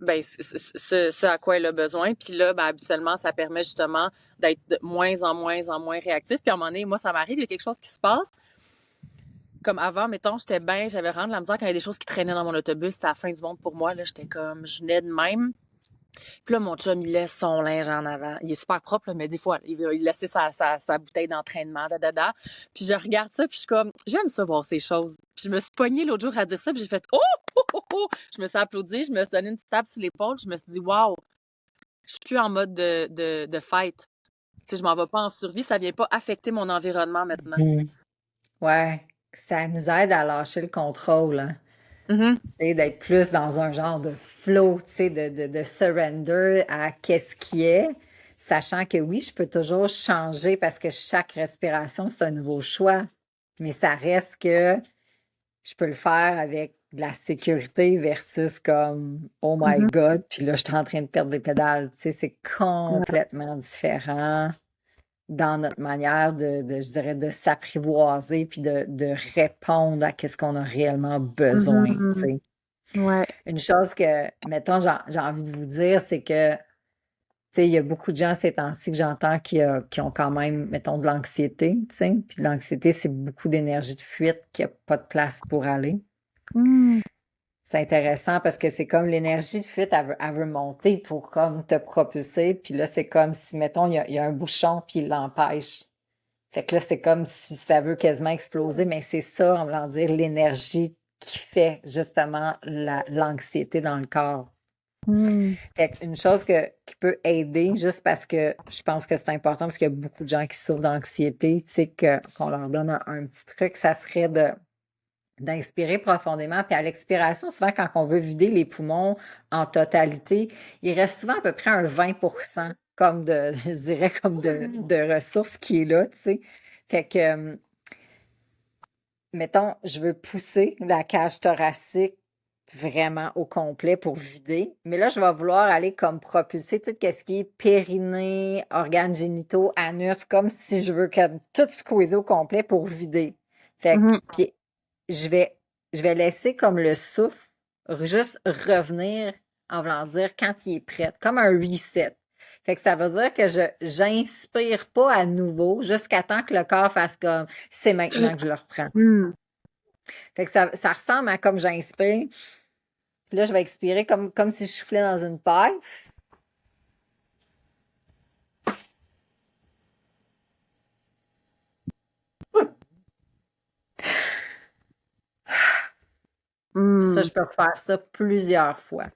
ben, ce à quoi elle a besoin. Puis là, ben, habituellement, ça permet justement d'être de moins en moins réactif. Puis à un moment donné, moi, ça m'arrive, il y a quelque chose qui se passe. Comme avant, mettons, j'étais bien, j'avais vraiment de la misère quand il y a des choses qui traînaient dans mon autobus. C'était la fin du monde pour moi. Là, j'étais comme, je venais de même. Puis là, mon chum, il laisse son linge en avant. Il est super propre, là, mais des fois, il laisse sa bouteille d'entraînement, da. Puis je regarde ça, puis je suis comme, j'aime ça voir ces choses. Puis je me suis pognée l'autre jour à dire ça, puis j'ai fait, oh, oh, oh, oh. Je me suis applaudie, je me suis donné une petite tape sur l'épaule, je me suis dit, waouh, je suis plus en mode de fight. Tu sais, je m'en vais pas en survie, ça vient pas affecter mon environnement maintenant. Mhm. Ouais, ça nous aide à lâcher le contrôle, hein. Mhm. Tu sais, d'être plus dans un genre de flow, tu sais, de surrender à qu'est-ce qui est, sachant que oui, je peux toujours changer parce que chaque respiration, c'est un nouveau choix, mais ça reste que je peux le faire avec de la sécurité versus comme oh my Mhm. God, puis là, je suis en train de perdre les pédales. Tu sais, c'est Ouais. complètement différent dans notre manière je dirais, de s'apprivoiser puis de répondre à qu'est-ce qu'on a réellement besoin, tu Mhm. sais. Ouais. Une chose que, mettons, j'ai envie de vous dire, c'est que, tu sais, il y a beaucoup de gens ces temps-ci que j'entends qui ont quand même, mettons, de l'anxiété, tu sais. Puis l'anxiété, c'est beaucoup d'énergie de fuite qui a pas de place pour aller. Mm. C'est intéressant parce que c'est comme l'énergie de fuite, elle veut monter pour comme te propulser. Puis là, c'est comme si, mettons, il y a un bouchon puis il l'empêche. Fait que là, c'est comme si ça veut quasiment exploser, mais c'est ça, en voulant dire, l'énergie qui fait justement l'anxiété dans le corps. Mm. Fait qu'une chose qui peut aider, juste parce que je pense que c'est important, parce qu'il y a beaucoup de gens qui souffrent d'anxiété, tu sais, qu'on leur donne un petit truc, ça serait d'inspirer profondément. Puis à l'expiration, souvent, quand on veut vider les poumons en totalité, il reste souvent à peu près un 20% comme je dirais, comme de ressources qui est là, tu sais. Fait que, mettons, je veux pousser la cage thoracique vraiment au complet pour vider, mais là, je vais vouloir aller comme propulser tout ce qui est périnée, organes génitaux, anus, comme si je veux comme tout squeezer au complet pour vider. Fait que, Mhm. puis je vais, je vais laisser comme le souffle juste revenir en voulant dire quand il est prêt, comme un reset. Fait que ça veut dire que j'inspire pas à nouveau jusqu'à temps que le corps fasse comme c'est maintenant que je le reprends. Mm. Fait que ça ressemble à comme j'inspire. Puis là, je vais expirer comme si je soufflais dans une paille. Ça, Mm. je peux refaire ça plusieurs fois.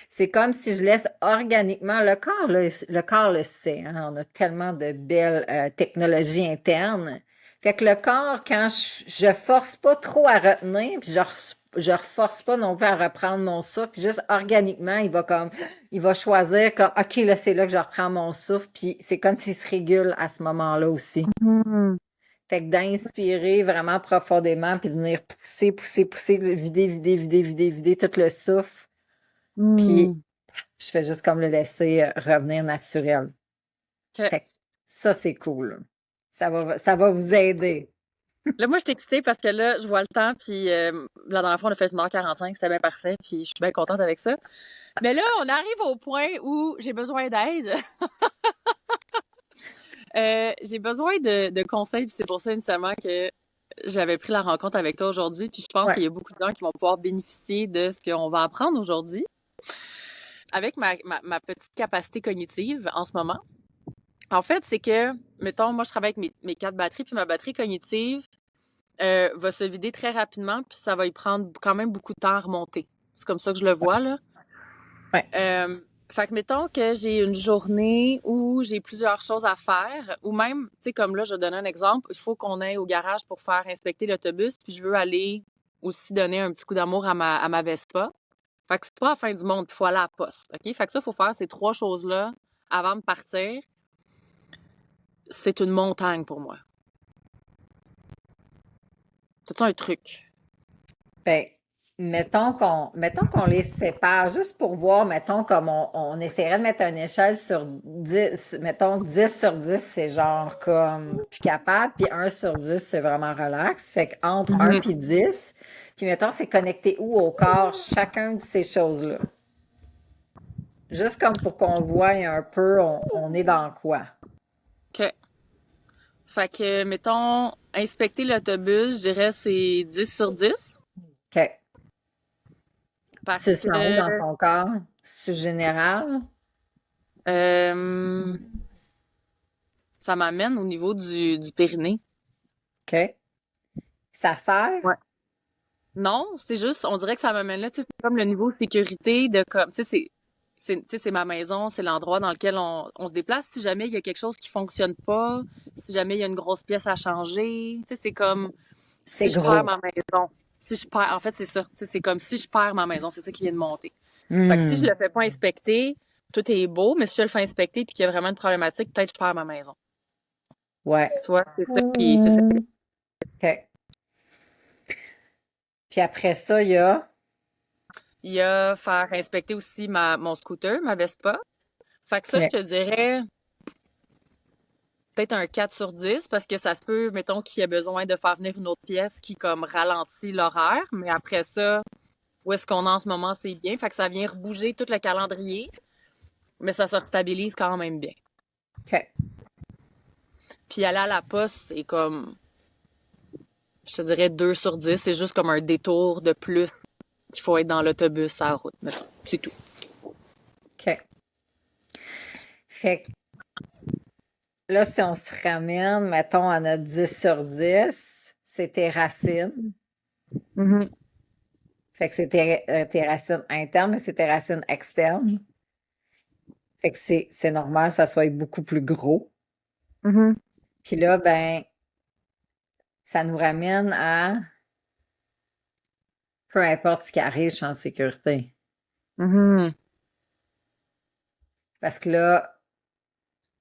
C'est comme si je laisse organiquement, le corps le sait, hein, on a tellement de belles technologies internes. Fait que le corps, quand je force pas trop à retenir, puis je reforce pas non plus à reprendre mon souffle, puis juste organiquement, il va choisir comme, OK, là, c'est là que je reprends mon souffle, puis c'est comme s'il se régule à ce moment-là aussi. Mm. Fait que d'inspirer vraiment profondément, puis de venir pousser, pousser, pousser, vider, vider, vider, vider, vider tout le souffle, puis Mm. je fais juste comme le laisser revenir naturel. OK. Fait que ça, c'est cool. Ça va vous aider. Là, moi, je suis excitée parce que là, je vois le temps, puis la dernière fois, on a fait 1h45, c'était bien parfait, puis je suis bien contente avec ça. Mais là, on arrive au point où j'ai besoin d'aide. J'ai besoin de conseils, puis c'est pour ça, initialement, que j'avais pris la rencontre avec toi aujourd'hui, puis je pense Ouais. qu'il y a beaucoup de gens qui vont pouvoir bénéficier de ce qu'on va apprendre aujourd'hui. Avec ma petite capacité cognitive en ce moment, en fait, c'est que, mettons, moi, je travaille avec mes 4 batteries, puis ma batterie cognitive va se vider très rapidement, puis ça va y prendre quand même beaucoup de temps à remonter. C'est comme ça que je le vois, là. Ouais. Fait que mettons que j'ai une journée où j'ai plusieurs choses à faire, ou même, tu sais, comme là, je vais donner un exemple, il faut qu'on aille au garage pour faire inspecter l'autobus, puis je veux aller aussi donner un petit coup d'amour à ma Vespa. Fait que c'est pas la fin du monde, il faut aller à la poste, OK? Fait que ça, il faut faire ces 3 choses-là avant de partir. C'est une montagne pour moi. C'est un truc? Ben, mettons qu'on les sépare juste pour voir, mettons, comme on essaierait de mettre une échelle sur 10, mettons 10 sur 10, c'est genre comme plus capable, puis 1 sur 10, c'est vraiment relax. Fait qu'entre un Mhm. puis 10, puis mettons, c'est connecté où au corps, chacun de ces choses-là. Juste comme pour qu'on voie un peu, on est dans quoi. OK. Fait que, mettons, inspecter l'autobus, je dirais c'est 10 sur 10. OK. Tu Parce le sens où dans que ton corps? C'est général? euh, ça m'amène au niveau du périnée. OK. Ça sert? Ouais. Non, c'est juste, on dirait que ça m'amène là, tu sais, c'est comme le niveau sécurité de comme, tu sais, tu sais, c'est ma maison, c'est l'endroit dans lequel on se déplace. Si jamais il y a quelque chose qui fonctionne pas, si jamais il y a une grosse pièce à changer, tu sais, c'est comme si C'est je perds gros. ma maison. Si je perds, en fait, c'est ça. Tu sais, c'est comme si je perds ma maison, c'est ça qui vient de monter. Fait que si je Hmm. le fais pas inspecter, tout est beau, mais si je le fais inspecter puis qu'il y a vraiment une problématique, peut-être que je perds ma maison. Ouais. Tu vois, c'est ça qui, c'est ça. OK. Puis après ça, il y a... Il y a faire inspecter aussi mon scooter, ma Vespa. Fait que ça, je OK. te dirais peut-être un 4 sur 10 parce que ça se peut, mettons, qu'il y ait besoin de faire venir une autre pièce qui, comme, ralentit l'horaire. Mais après ça, où est-ce qu'on est en ce moment, c'est bien. Fait que ça vient rebouger tout le calendrier, mais ça se stabilise quand même bien. OK. Puis aller à la poste, c'est comme, je te dirais 2 sur 10. C'est juste comme un détour de plus qu'il faut être dans l'autobus à la route, mettons. C'est tout. OK. Fait que là, si on se ramène, mettons, à notre 10 sur 10, c'est tes racines. Mhm. Fait que c'est tes racines internes, mais c'est tes racines externes. Fait que c'est normal que ça soit beaucoup plus gros. Mhm. Puis là, ben, ça nous ramène à peu importe ce qui arrive, je suis en sécurité. Mhm. Parce que là,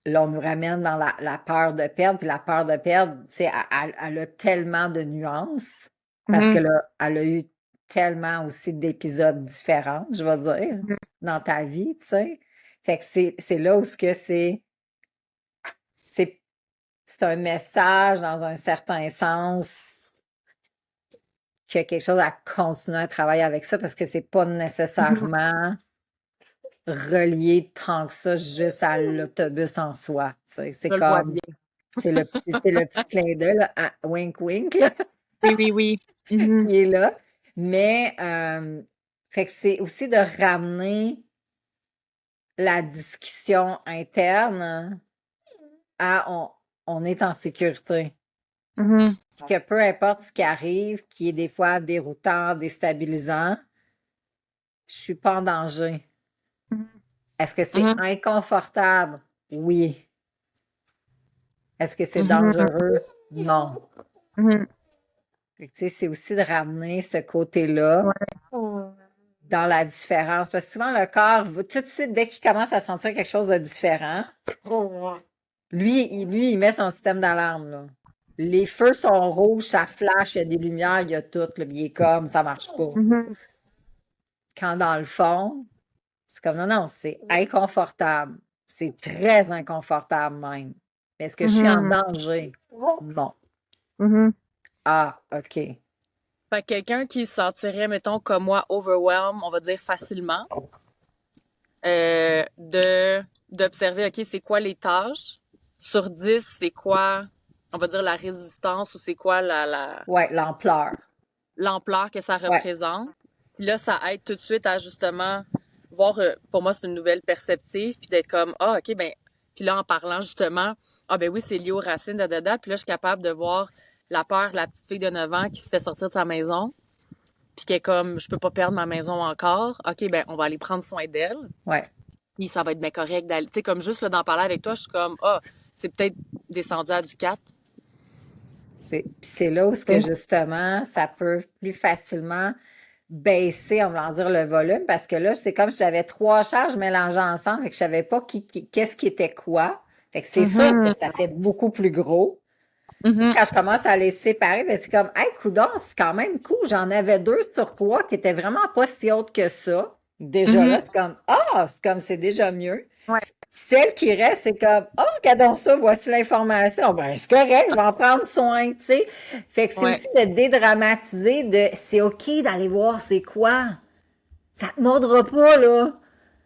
on nous ramène dans la peur de perdre. Puis la peur de perdre, tu sais, elle a tellement de nuances. Parce que Mhm. là, elle a eu tellement aussi d'épisodes différents, je vais dire, dans ta vie, tu sais. Fait que c'est là où ce que c'est c'est un message dans un certain sens qu'il y a quelque chose à continuer à travailler avec ça parce que c'est pas Mhm. nécessairement relié tant que ça juste à l'autobus en soi. Tu sais. C'est Je le vois comme, bien. c'est le petit clin d'œil, là, wink wink, là, Oui, oui, oui. Mhm. qui est là. Mais, fait que c'est aussi de ramener la discussion interne à on est en sécurité. Mhm. Puis que peu importe ce qui arrive, qui est des fois déroutant, déstabilisant, je suis pas en danger. Est-ce que c'est Mhm. inconfortable? Oui. Est-ce que c'est Mhm. dangereux? Non. Mhm. Fait que, tu sais, c'est aussi de ramener ce côté-là Ouais. dans la différence. Parce que souvent, le corps, tout de suite, dès qu'il commence à sentir quelque chose de différent, lui, il met son système d'alarme, là. Les feux sont rouges, ça flash, il y a des lumières, il y a tout, là, puis il est comme, ça marche pas. Mhm. Quand dans le fond, c'est comme, non, non, c'est inconfortable. C'est très inconfortable même. Mais est-ce que je suis en Mhm. danger? Non. Mhm. Ah, OK. Fait que quelqu'un qui se sentirait, mettons, comme moi, overwhelmed, on va dire facilement, d'observer, OK, c'est quoi les tâches? Sur 10, c'est quoi, on va dire, la résistance ou c'est quoi Ouais, l'ampleur. l'ampleur que ça Ouais, représente? Puis là, ça aide tout de suite à justement voir, pour moi, c'est une nouvelle perspective, puis d'être comme, ah, OK, ben, puis là, en parlant justement, ah, ben oui, c'est lié aux racines, puis là, je suis capable de voir la peur, la petite fille de 9 ans qui se fait sortir de sa maison, puis qui est comme, je peux pas perdre ma maison encore. OK, ben, on va aller prendre soin d'elle. ouais. Puis ça va être bien correct d'aller. Tu sais, comme juste là, d'en parler avec toi, je suis comme, ah, c'est peut-être descendu à du 4. Puis c'est là où ce que justement, ça peut plus facilement baisser, on va dire, le volume, parce que là, c'est comme si j'avais trois charges mélangées ensemble et que je savais pas qu'est-ce qui était quoi. Fait que c'est sûr que Mhm. ça fait beaucoup plus gros. Mhm. Quand je commence à les séparer, ben c'est comme, hey, coudonc, c'est quand même cool. J'en avais deux sur trois qui étaient vraiment pas si hautes que ça. Déjà là, Mhm. c'est comme, ah, c'est comme, c'est déjà mieux. Ouais. Celle qui reste, c'est comme, oh, regardons ça, voici l'information. Ben, c'est correct, je vais en prendre soin, tu sais. Fait que c'est Ouais. aussi de dédramatiser de, c'est OK d'aller voir c'est quoi. Ça te mordra pas, là.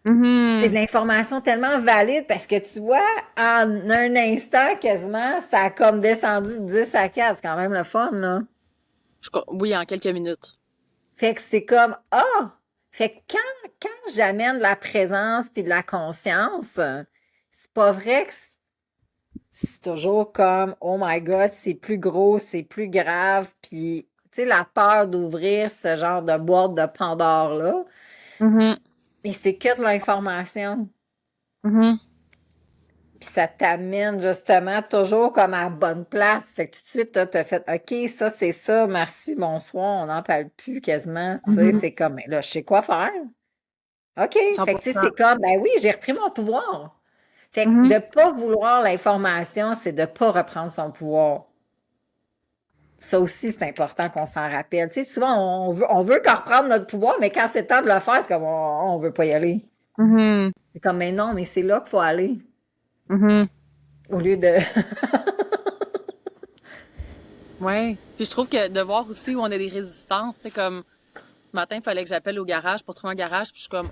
C'est de Mhm. l'information tellement valide parce que tu vois, en un instant, quasiment, ça a comme descendu de 10 à 4. C'est quand même le fun, là. Oui, en quelques minutes. Fait que c'est comme, ah! Fait que quand j'amène de la présence puis de la conscience, c'est pas vrai que c'est toujours comme, oh my God, c'est plus gros, c'est plus grave, puis, tu sais, la peur d'ouvrir ce genre de boîte de Pandore-là, Mhm. mais c'est que de l'information. Mhm. Puis ça t'amène justement toujours comme à la bonne place. Fait que tout de suite, t'as fait, OK, ça, c'est ça, merci, bonsoir, on n'en parle plus quasiment, tu sais, Mhm. c'est comme, mais là, je sais quoi faire. OK, fait que tu sais, 100%. c'est comme, ben oui, j'ai repris mon pouvoir. Fait que Mhm. de pas vouloir l'information, c'est de pas reprendre son pouvoir. Ça aussi, c'est important qu'on s'en rappelle. Tu sais, souvent, on veut qu'on reprenne notre pouvoir, mais quand c'est temps de le faire, c'est comme, on veut pas y aller. Mhm, C'est comme, mais non, mais c'est là qu'il faut aller. mhm. Au lieu de. Ouais. Puis je trouve que de voir aussi où on a des résistances, tu sais, comme ce matin, il fallait que j'appelle au garage pour trouver un garage, puis je suis comme,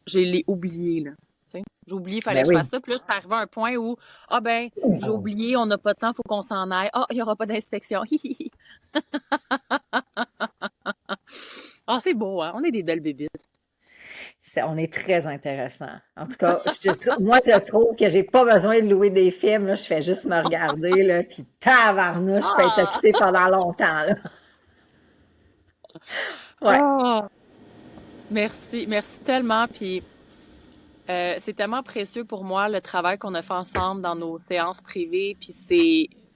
je l'ai oublié, là. Tu sais, j'ai oublié, il fallait Ben que je fasse oui. ça. Puis là, je suis arrivée à un point où, ah ben, j'ai oublié, on n'a pas de temps, faut qu'on s'en aille. Ah, il y aura pas d'inspection. Hi, hi, hi. Ah, c'est beau, hein? On est des belles bébites. On est très intéressant. En tout cas, moi, je trouve que j'ai pas besoin de louer des films. Là, je fais juste me regarder, là, puis tabarnouche, je peux être Ah! occupée pendant longtemps, là. Ouais. Ah! Merci, merci tellement. Puis c'est tellement précieux pour moi le travail qu'on a fait ensemble dans nos séances privées. Puis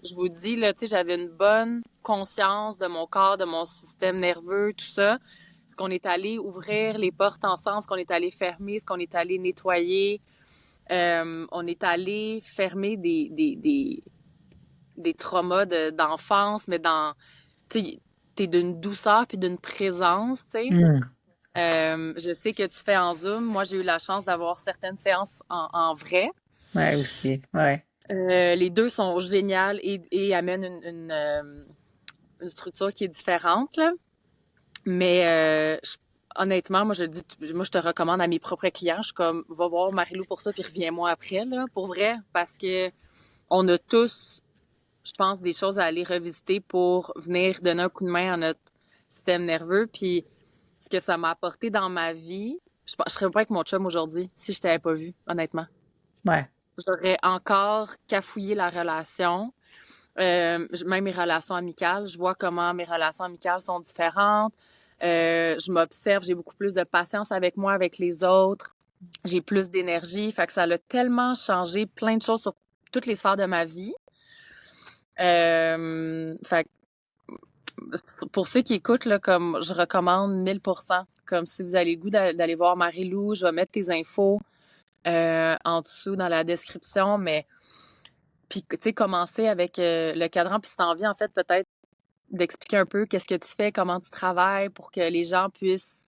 je vous dis là, tu sais, j'avais une bonne conscience de mon corps, de mon système nerveux, tout ça. Ce qu'on est allé ouvrir les portes ensemble, ce qu'on est allé fermer, ce qu'on est allé nettoyer. On est allé fermer des traumas d'enfance, mais tu sais, t'es d'une douceur puis d'une présence, tu sais. Hmm. Je sais que tu fais en Zoom. Moi, j'ai eu la chance d'avoir certaines séances en vrai. Ouais, aussi. Ouais. Les deux sont géniales et amènent une structure qui est différente, là. Mais honnêtement, moi, je te recommande à mes propres clients. Je suis comme, va voir Marie-Lou pour ça, puis reviens-moi après, là, pour vrai, parce que on a tous, je pense, des choses à aller revisiter pour venir donner un coup de main à notre système nerveux. Puis ce que ça m'a apporté dans ma vie, je serais pas avec mon chum aujourd'hui si je t'avais pas vu, honnêtement. Ouais. J'aurais encore cafouillé la relation, même mes relations amicales. Je vois comment mes relations amicales sont différentes. Je m'observe, j'ai beaucoup plus de patience avec moi, avec les autres. J'ai plus d'énergie. Fait que ça a tellement changé plein de choses sur toutes les sphères de ma vie. Fait pour ceux qui écoutent, là, comme je recommande 1000%. Comme si vous avez le goût d'aller voir Marie-Lou, je vais mettre tes infos en dessous dans la description, mais puis tu sais, commencer avec le cadran, puis si t'as envie, en fait, peut-être d'expliquer un peu qu'est-ce que tu fais, comment tu travailles pour que les gens puissent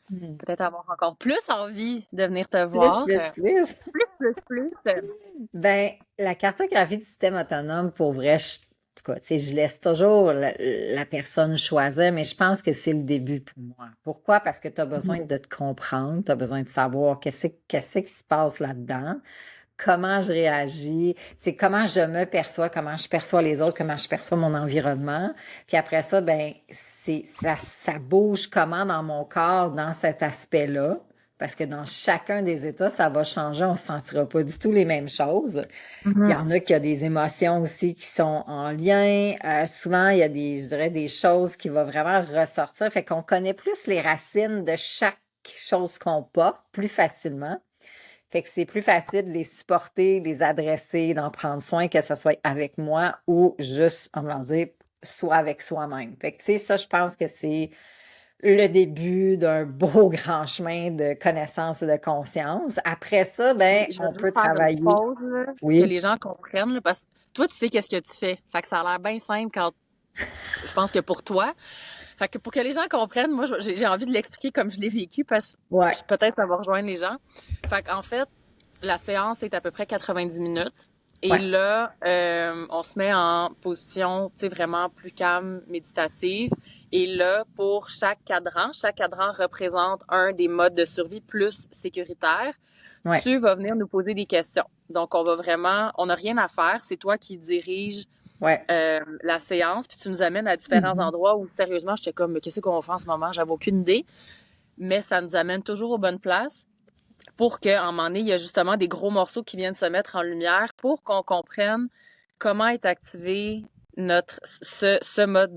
Hmm. peut-être avoir encore plus envie de venir te Plus, voir. plus, plus. Plus. Ben, la cartographie du système autonome, pour vrai, en tout cas, tu sais, je laisse toujours la personne choisir, mais je pense que c'est le début pour moi. Pourquoi? Parce que tu as besoin de te comprendre, tu as besoin de savoir qu'est-ce qui se passe là-dedans, comment je réagis, c'est comment je me perçois, comment je perçois les autres, comment je perçois mon environnement. Puis après ça, ben, ça bouge comment dans mon corps, dans cet aspect-là. Parce que dans chacun des états, ça va changer, on ne se sentira pas du tout les mêmes choses. Il y Mhm. en a qui ont des émotions aussi qui sont en lien. Souvent, il y a je dirais, des choses qui vont vraiment ressortir. Fait qu'on connaît plus les racines de chaque chose qu'on porte plus facilement. Fait que c'est plus facile de les supporter, les adresser, d'en prendre soin, que ce soit avec moi ou juste, on va dire, soit avec soi-même. Fait que, tu sais, ça, je pense que c'est le début d'un beau grand chemin de connaissance et de conscience. Après ça, ben, Je vais on juste peut faire une travailler. pause, là, que Oui, les gens comprennent, là, parce que toi, tu sais qu'est-ce que tu fais. Fait que ça a l'air bien simple quand je pense que pour toi. Fait que pour que les gens comprennent, moi, j'ai envie de l'expliquer comme je l'ai vécu parce ouais, que peut-être ça va rejoindre les gens. Fait qu'en fait, la séance est à peu près 90 minutes. Et ouais, là, on se met en position, tu sais, vraiment plus calme, méditative. Et là, pour chaque cadran représente un des modes de survie plus sécuritaires. ouais, Tu vas venir nous poser des questions. Donc, on n'a rien à faire. C'est toi qui diriges ouais. la séance, puis tu nous amènes à différents Mhm. endroits où, sérieusement, j'étais comme, mais qu'est-ce qu'on va faire en ce moment? J'avais aucune idée. Mais ça nous amène toujours aux bonnes places pour qu'à un moment donné, il y a justement des gros morceaux qui viennent se mettre en lumière pour qu'on comprenne comment est activé ce mode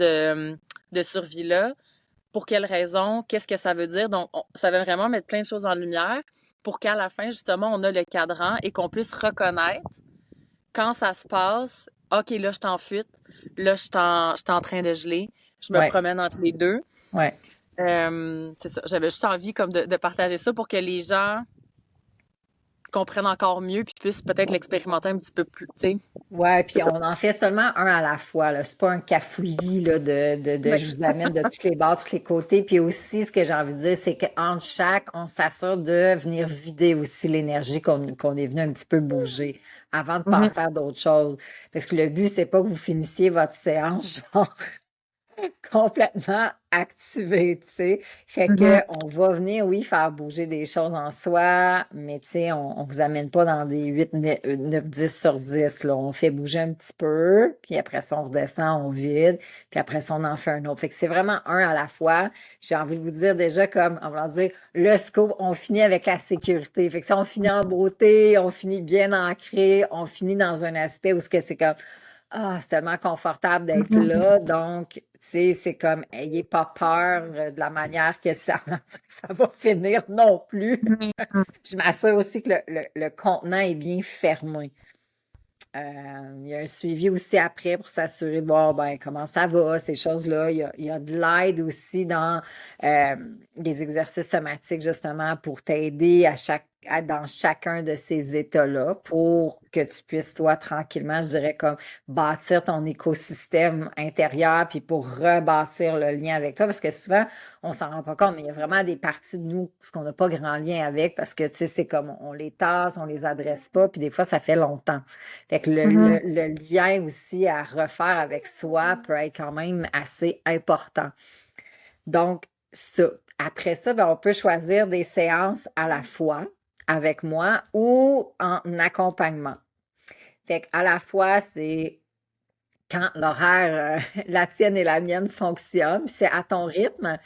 de survie-là, pour quelles raisons, qu'est-ce que ça veut dire. Donc, ça va vraiment mettre plein de choses en lumière pour qu'à la fin, justement, on a le cadran et qu'on puisse reconnaître quand ça se passe, OK, là, je suis en fuite. Là, je suis en train de geler. Je me Ouais, promène entre les deux. ouais. C'est ça. J'avais juste envie comme de partager ça pour que les gens comprennent encore mieux puis puissent peut-être l'expérimenter un petit peu plus, tu sais. Ouais, puis on en fait seulement un à la fois, là. C'est pas un cafouillis, là, de Ouais. je vous amène de tous les bords, tous les côtés. Puis aussi, ce que j'ai envie de dire, c'est qu'entre chaque, on s'assure de venir vider aussi l'énergie qu'on est venu un petit peu bouger avant de Mhm. passer à d'autres choses. Parce que le but, c'est pas que vous finissiez votre séance, genre, complètement activé, tu sais. Fait que Mhm. on va venir, oui, faire bouger des choses en soi, mais tu sais, on vous amène pas dans des 8, 9, 10 sur 10, là. On fait bouger un petit peu, puis après ça, on redescend, on vide, puis après ça, on en fait un autre. Fait que c'est vraiment un à la fois. J'ai envie de vous dire déjà, comme, on va dire, le scope, on finit avec la sécurité. Fait que ça, on finit en beauté, on finit bien ancré, on finit dans un aspect où ce que c'est comme, ah, c'est tellement confortable d'être Mhm. là. Donc, tu sais, c'est comme, ayez pas peur de la manière que ça, ça va finir non plus. Mhm. Je m'assure aussi que le contenant est bien fermé. Il y a un suivi aussi après pour s'assurer de voir ben, comment ça va, ces choses-là. Il y a de l'aide aussi dans des exercices somatiques, justement, pour t'aider dans chacun de ces états-là pour que tu puisses, toi, tranquillement, je dirais, comme bâtir ton écosystème intérieur, puis pour rebâtir le lien avec toi. Parce que souvent, on s'en rend pas compte, mais il y a vraiment des parties de nous ce qu'on n'a pas grand lien avec parce que, tu sais, c'est comme on les tasse, on les adresse pas, puis des fois, ça fait longtemps. Fait que Mhm. le lien aussi à refaire avec soi peut être quand même assez important. Donc, ça. Après ça, ben, on peut choisir des séances à la fois avec moi ou en accompagnement. Fait qu'à la fois, c'est quand l'horaire, la tienne et la mienne fonctionnent, puis c'est à ton rythme.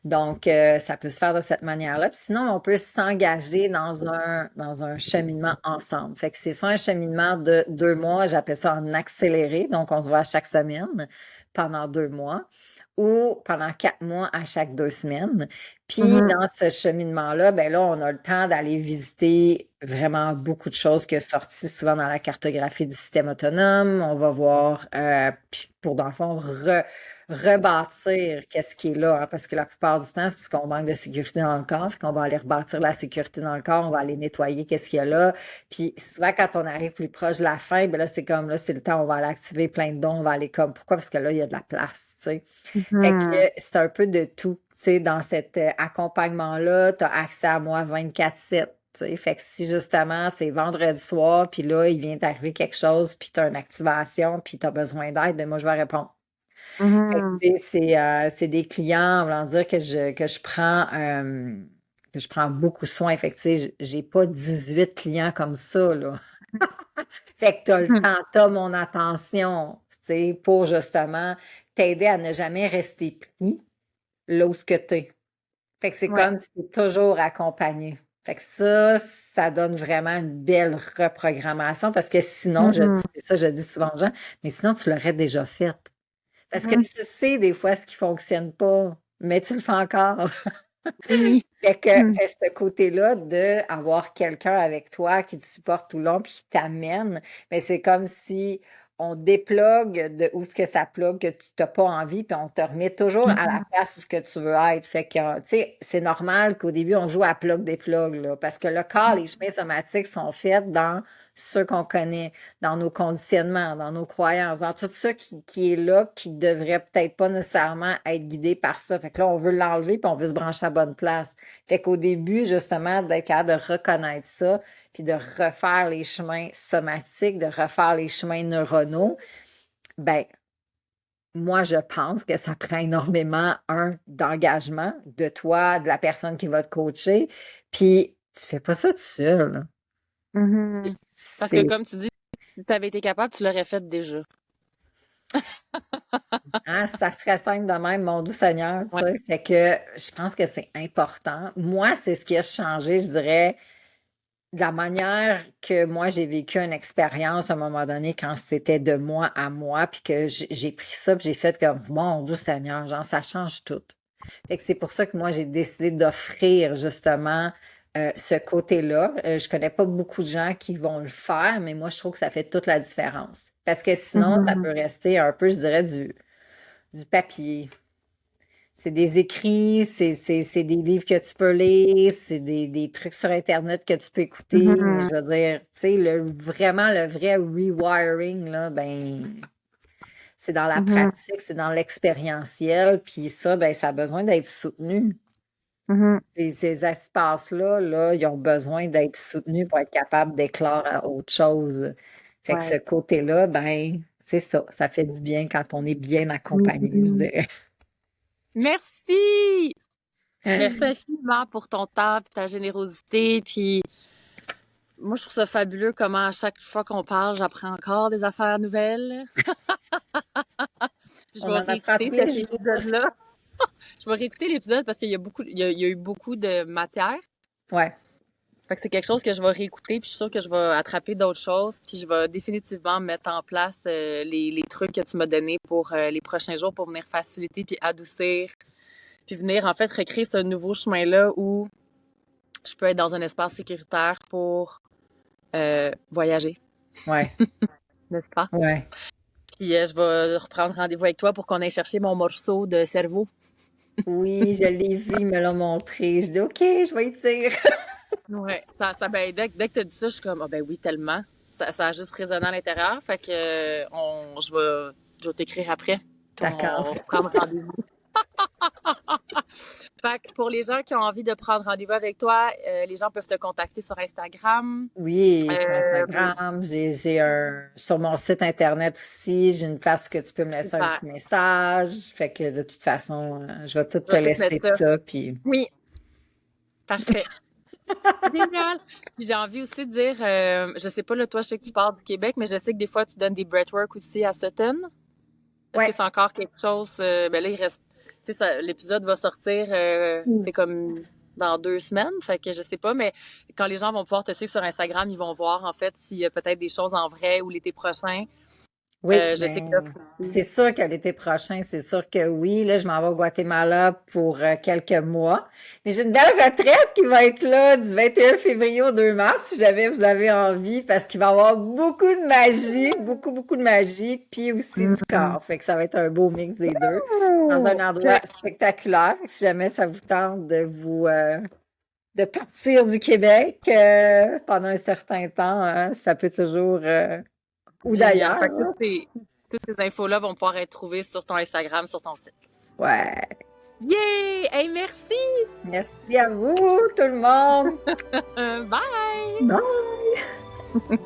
Donc, ça peut se faire de cette manière-là. Puis sinon, on peut s'engager dans un cheminement ensemble. Fait que c'est soit un cheminement de 2 mois, j'appelle ça en accéléré, donc on se voit chaque semaine pendant 2 mois, ou pendant 4 mois à chaque 2 semaines. Puis Mhm. dans ce cheminement-là, ben là, on a le temps d'aller visiter vraiment beaucoup de choses qui sont sorties souvent dans la cartographie du système autonome. On va voir, puis pour dans le fond, rebâtir qu'est-ce qui est là, hein, parce que la plupart du temps, c'est parce qu'on manque de sécurité dans le corps, fait qu'on va aller rebâtir la sécurité dans le corps, on va aller nettoyer qu'est-ce qu'il y a là. Puis souvent, quand on arrive plus proche de la fin, ben là, c'est comme là, c'est le temps, on va aller activer plein de dons, on va aller comme, pourquoi? Parce que là, il y a de la place, tu sais. Fait que Mhm. c'est un peu de tout, tu sais, dans cet accompagnement-là, tu as accès à moi 24/7. Tu sais. Fait que si justement c'est vendredi soir, puis là, il vient d'arriver quelque chose, puis tu as une activation, puis tu as besoin d'aide, ben moi, je vais répondre. Fait que, Mhm. tu sais, c'est des clients, on va dire que je prends beaucoup soin. Fait que, tu sais, j'ai pas 18 clients comme ça, là. Fait que t'as le Mhm. temps, t'as mon attention, tu sais, pour justement t'aider à ne jamais rester pris là où ce que t'es. Fait que c'est Ouais. comme si t'es toujours accompagné. Fait que ça donne vraiment une belle reprogrammation parce que sinon, Mhm. c'est ça, je dis souvent aux gens, mais sinon, tu l'aurais déjà fait. Parce que Mhm. tu sais des fois ce qui fonctionne pas, mais tu le fais encore. Oui. Mhm. Fait ce côté-là d'avoir quelqu'un avec toi qui te supporte tout le long puis qui t'amène, mais c'est comme si on déplugue de où ce que ça plug, que tu n'as pas envie, puis on te remet toujours à la Mhm. place où ce que tu veux être. Fait que, tu sais, c'est normal qu'au début, on joue à plug des plugs, là, parce que le corps, les chemins somatiques sont faits dans ce qu'on connaît, dans nos conditionnements, dans nos croyances, dans tout ça qui est là, qui devrait peut-être pas nécessairement être guidé par ça. Fait que là, on veut l'enlever, puis on veut se brancher à la bonne place. Fait qu'au début, justement, d'être capable de reconnaître ça, puis de refaire les chemins somatiques, de refaire les chemins neuronaux, ben, moi, je pense que ça prend énormément, d'engagement de toi, de la personne qui va te coacher, puis tu fais pas ça tout seul. Mhm. Parce que C'est, comme tu dis, si tu avais été capable, tu l'aurais fait déjà. hein, ça serait simple de même, mon doux Seigneur, tu Ouais. sais. Fait que je pense que c'est important. Moi, c'est ce qui a changé, je dirais, de la manière que moi j'ai vécu une expérience à un moment donné quand c'était de moi à moi, puis que j'ai pris ça, puis j'ai fait comme mon Dieu Seigneur, genre ça change tout. Fait que c'est pour ça que moi j'ai décidé d'offrir justement ce côté-là. Je connais pas beaucoup de gens qui vont le faire, mais moi je trouve que ça fait toute la différence. Parce que sinon, ça Mhm. peut rester un peu, je dirais, du papier. C'est des écrits, c'est des livres que tu peux lire, c'est des trucs sur Internet que tu peux écouter. Mais je veux dire, tu sais, vraiment le vrai rewiring, là, ben, c'est dans la Mhm. pratique, c'est dans l'expérientiel. Puis ça, ben, ça a besoin d'être soutenu. Mhm. Ces espaces-là, là, ils ont besoin d'être soutenus pour être capables d'éclore à autre chose. Fait que ce Ouais. côté-là, ben, c'est ça. Ça fait du bien quand on est bien accompagné, je Mhm. dirais. Merci! Merci infiniment pour ton temps, puis ta générosité, puis moi, je trouve ça fabuleux comment à chaque fois qu'on parle, j'apprends encore des affaires nouvelles. Je On vais en apprend réécouter tous les cet jours. épisode-là. Je vais réécouter l'épisode parce qu'il y a il y a eu beaucoup de matière. Ouais, Fait que c'est quelque chose que je vais réécouter, puis je suis sûre que je vais attraper d'autres choses, puis je vais définitivement mettre en place les trucs que tu m'as donnés pour les prochains jours pour venir faciliter puis adoucir, puis venir en fait recréer ce nouveau chemin-là où je peux être dans un espace sécuritaire pour voyager, ouais, n'est-ce pas? ouais. Puis je vais reprendre rendez-vous avec toi pour qu'on aille chercher mon morceau de cerveau. Oui, je l'ai vu, ils me l'ont montré. Je dis, OK, je vais y dire. Ouais, ben, dès que tu as dit ça, je suis comme, ah ben oui, tellement. Ça a juste résonné à l'intérieur. Fait que, je vais t'écrire après. Puis on D'accord. va prendre rendez-vous. Fait que pour les gens qui ont envie de prendre rendez-vous avec toi, les gens peuvent te contacter sur Instagram. Oui, sur Euh, Instagram, sur mon site Internet aussi, j'ai une place que tu peux me laisser un Super. petit message. Fait que de toute façon, je vais tout Je te vais tout mettre laisser ça. ça, puis Oui, parfait. Génial. Puis j'ai envie aussi de dire, je sais pas, là, toi, je sais que tu parles du Québec, mais je sais que des fois, tu donnes des breathwork aussi à Sutton. Est-ce que ouais. c'est encore quelque chose? Ben là, il reste. Tu sais, l'épisode va sortir, c'est comme dans 2 semaines. Fait que je sais pas, mais quand les gens vont pouvoir te suivre sur Instagram, ils vont voir en fait s'il y a peut-être des choses en vrai ou l'été prochain. Oui, Je sais que là, ben, c'est sûr que l'été prochain, c'est sûr que oui. Là, je m'en vais au Guatemala pour quelques mois. Mais j'ai une belle retraite qui va être là du 21 février au 2 mars, si jamais vous avez envie, parce qu'il va y avoir beaucoup de magie, beaucoup, beaucoup de magie, puis aussi du Mhm. corps. Fait que ça va être un beau mix des deux dans un endroit OK. spectaculaire. Fait que si jamais ça vous tente de partir du Québec pendant un certain temps, hein, ça peut toujours, ou Génial. d'ailleurs, Fait que là. toutes ces infos-là vont pouvoir être trouvées sur ton Instagram, sur ton site. Ouais. Yay! Hey, merci! Merci à vous, tout le monde. Bye! Bye!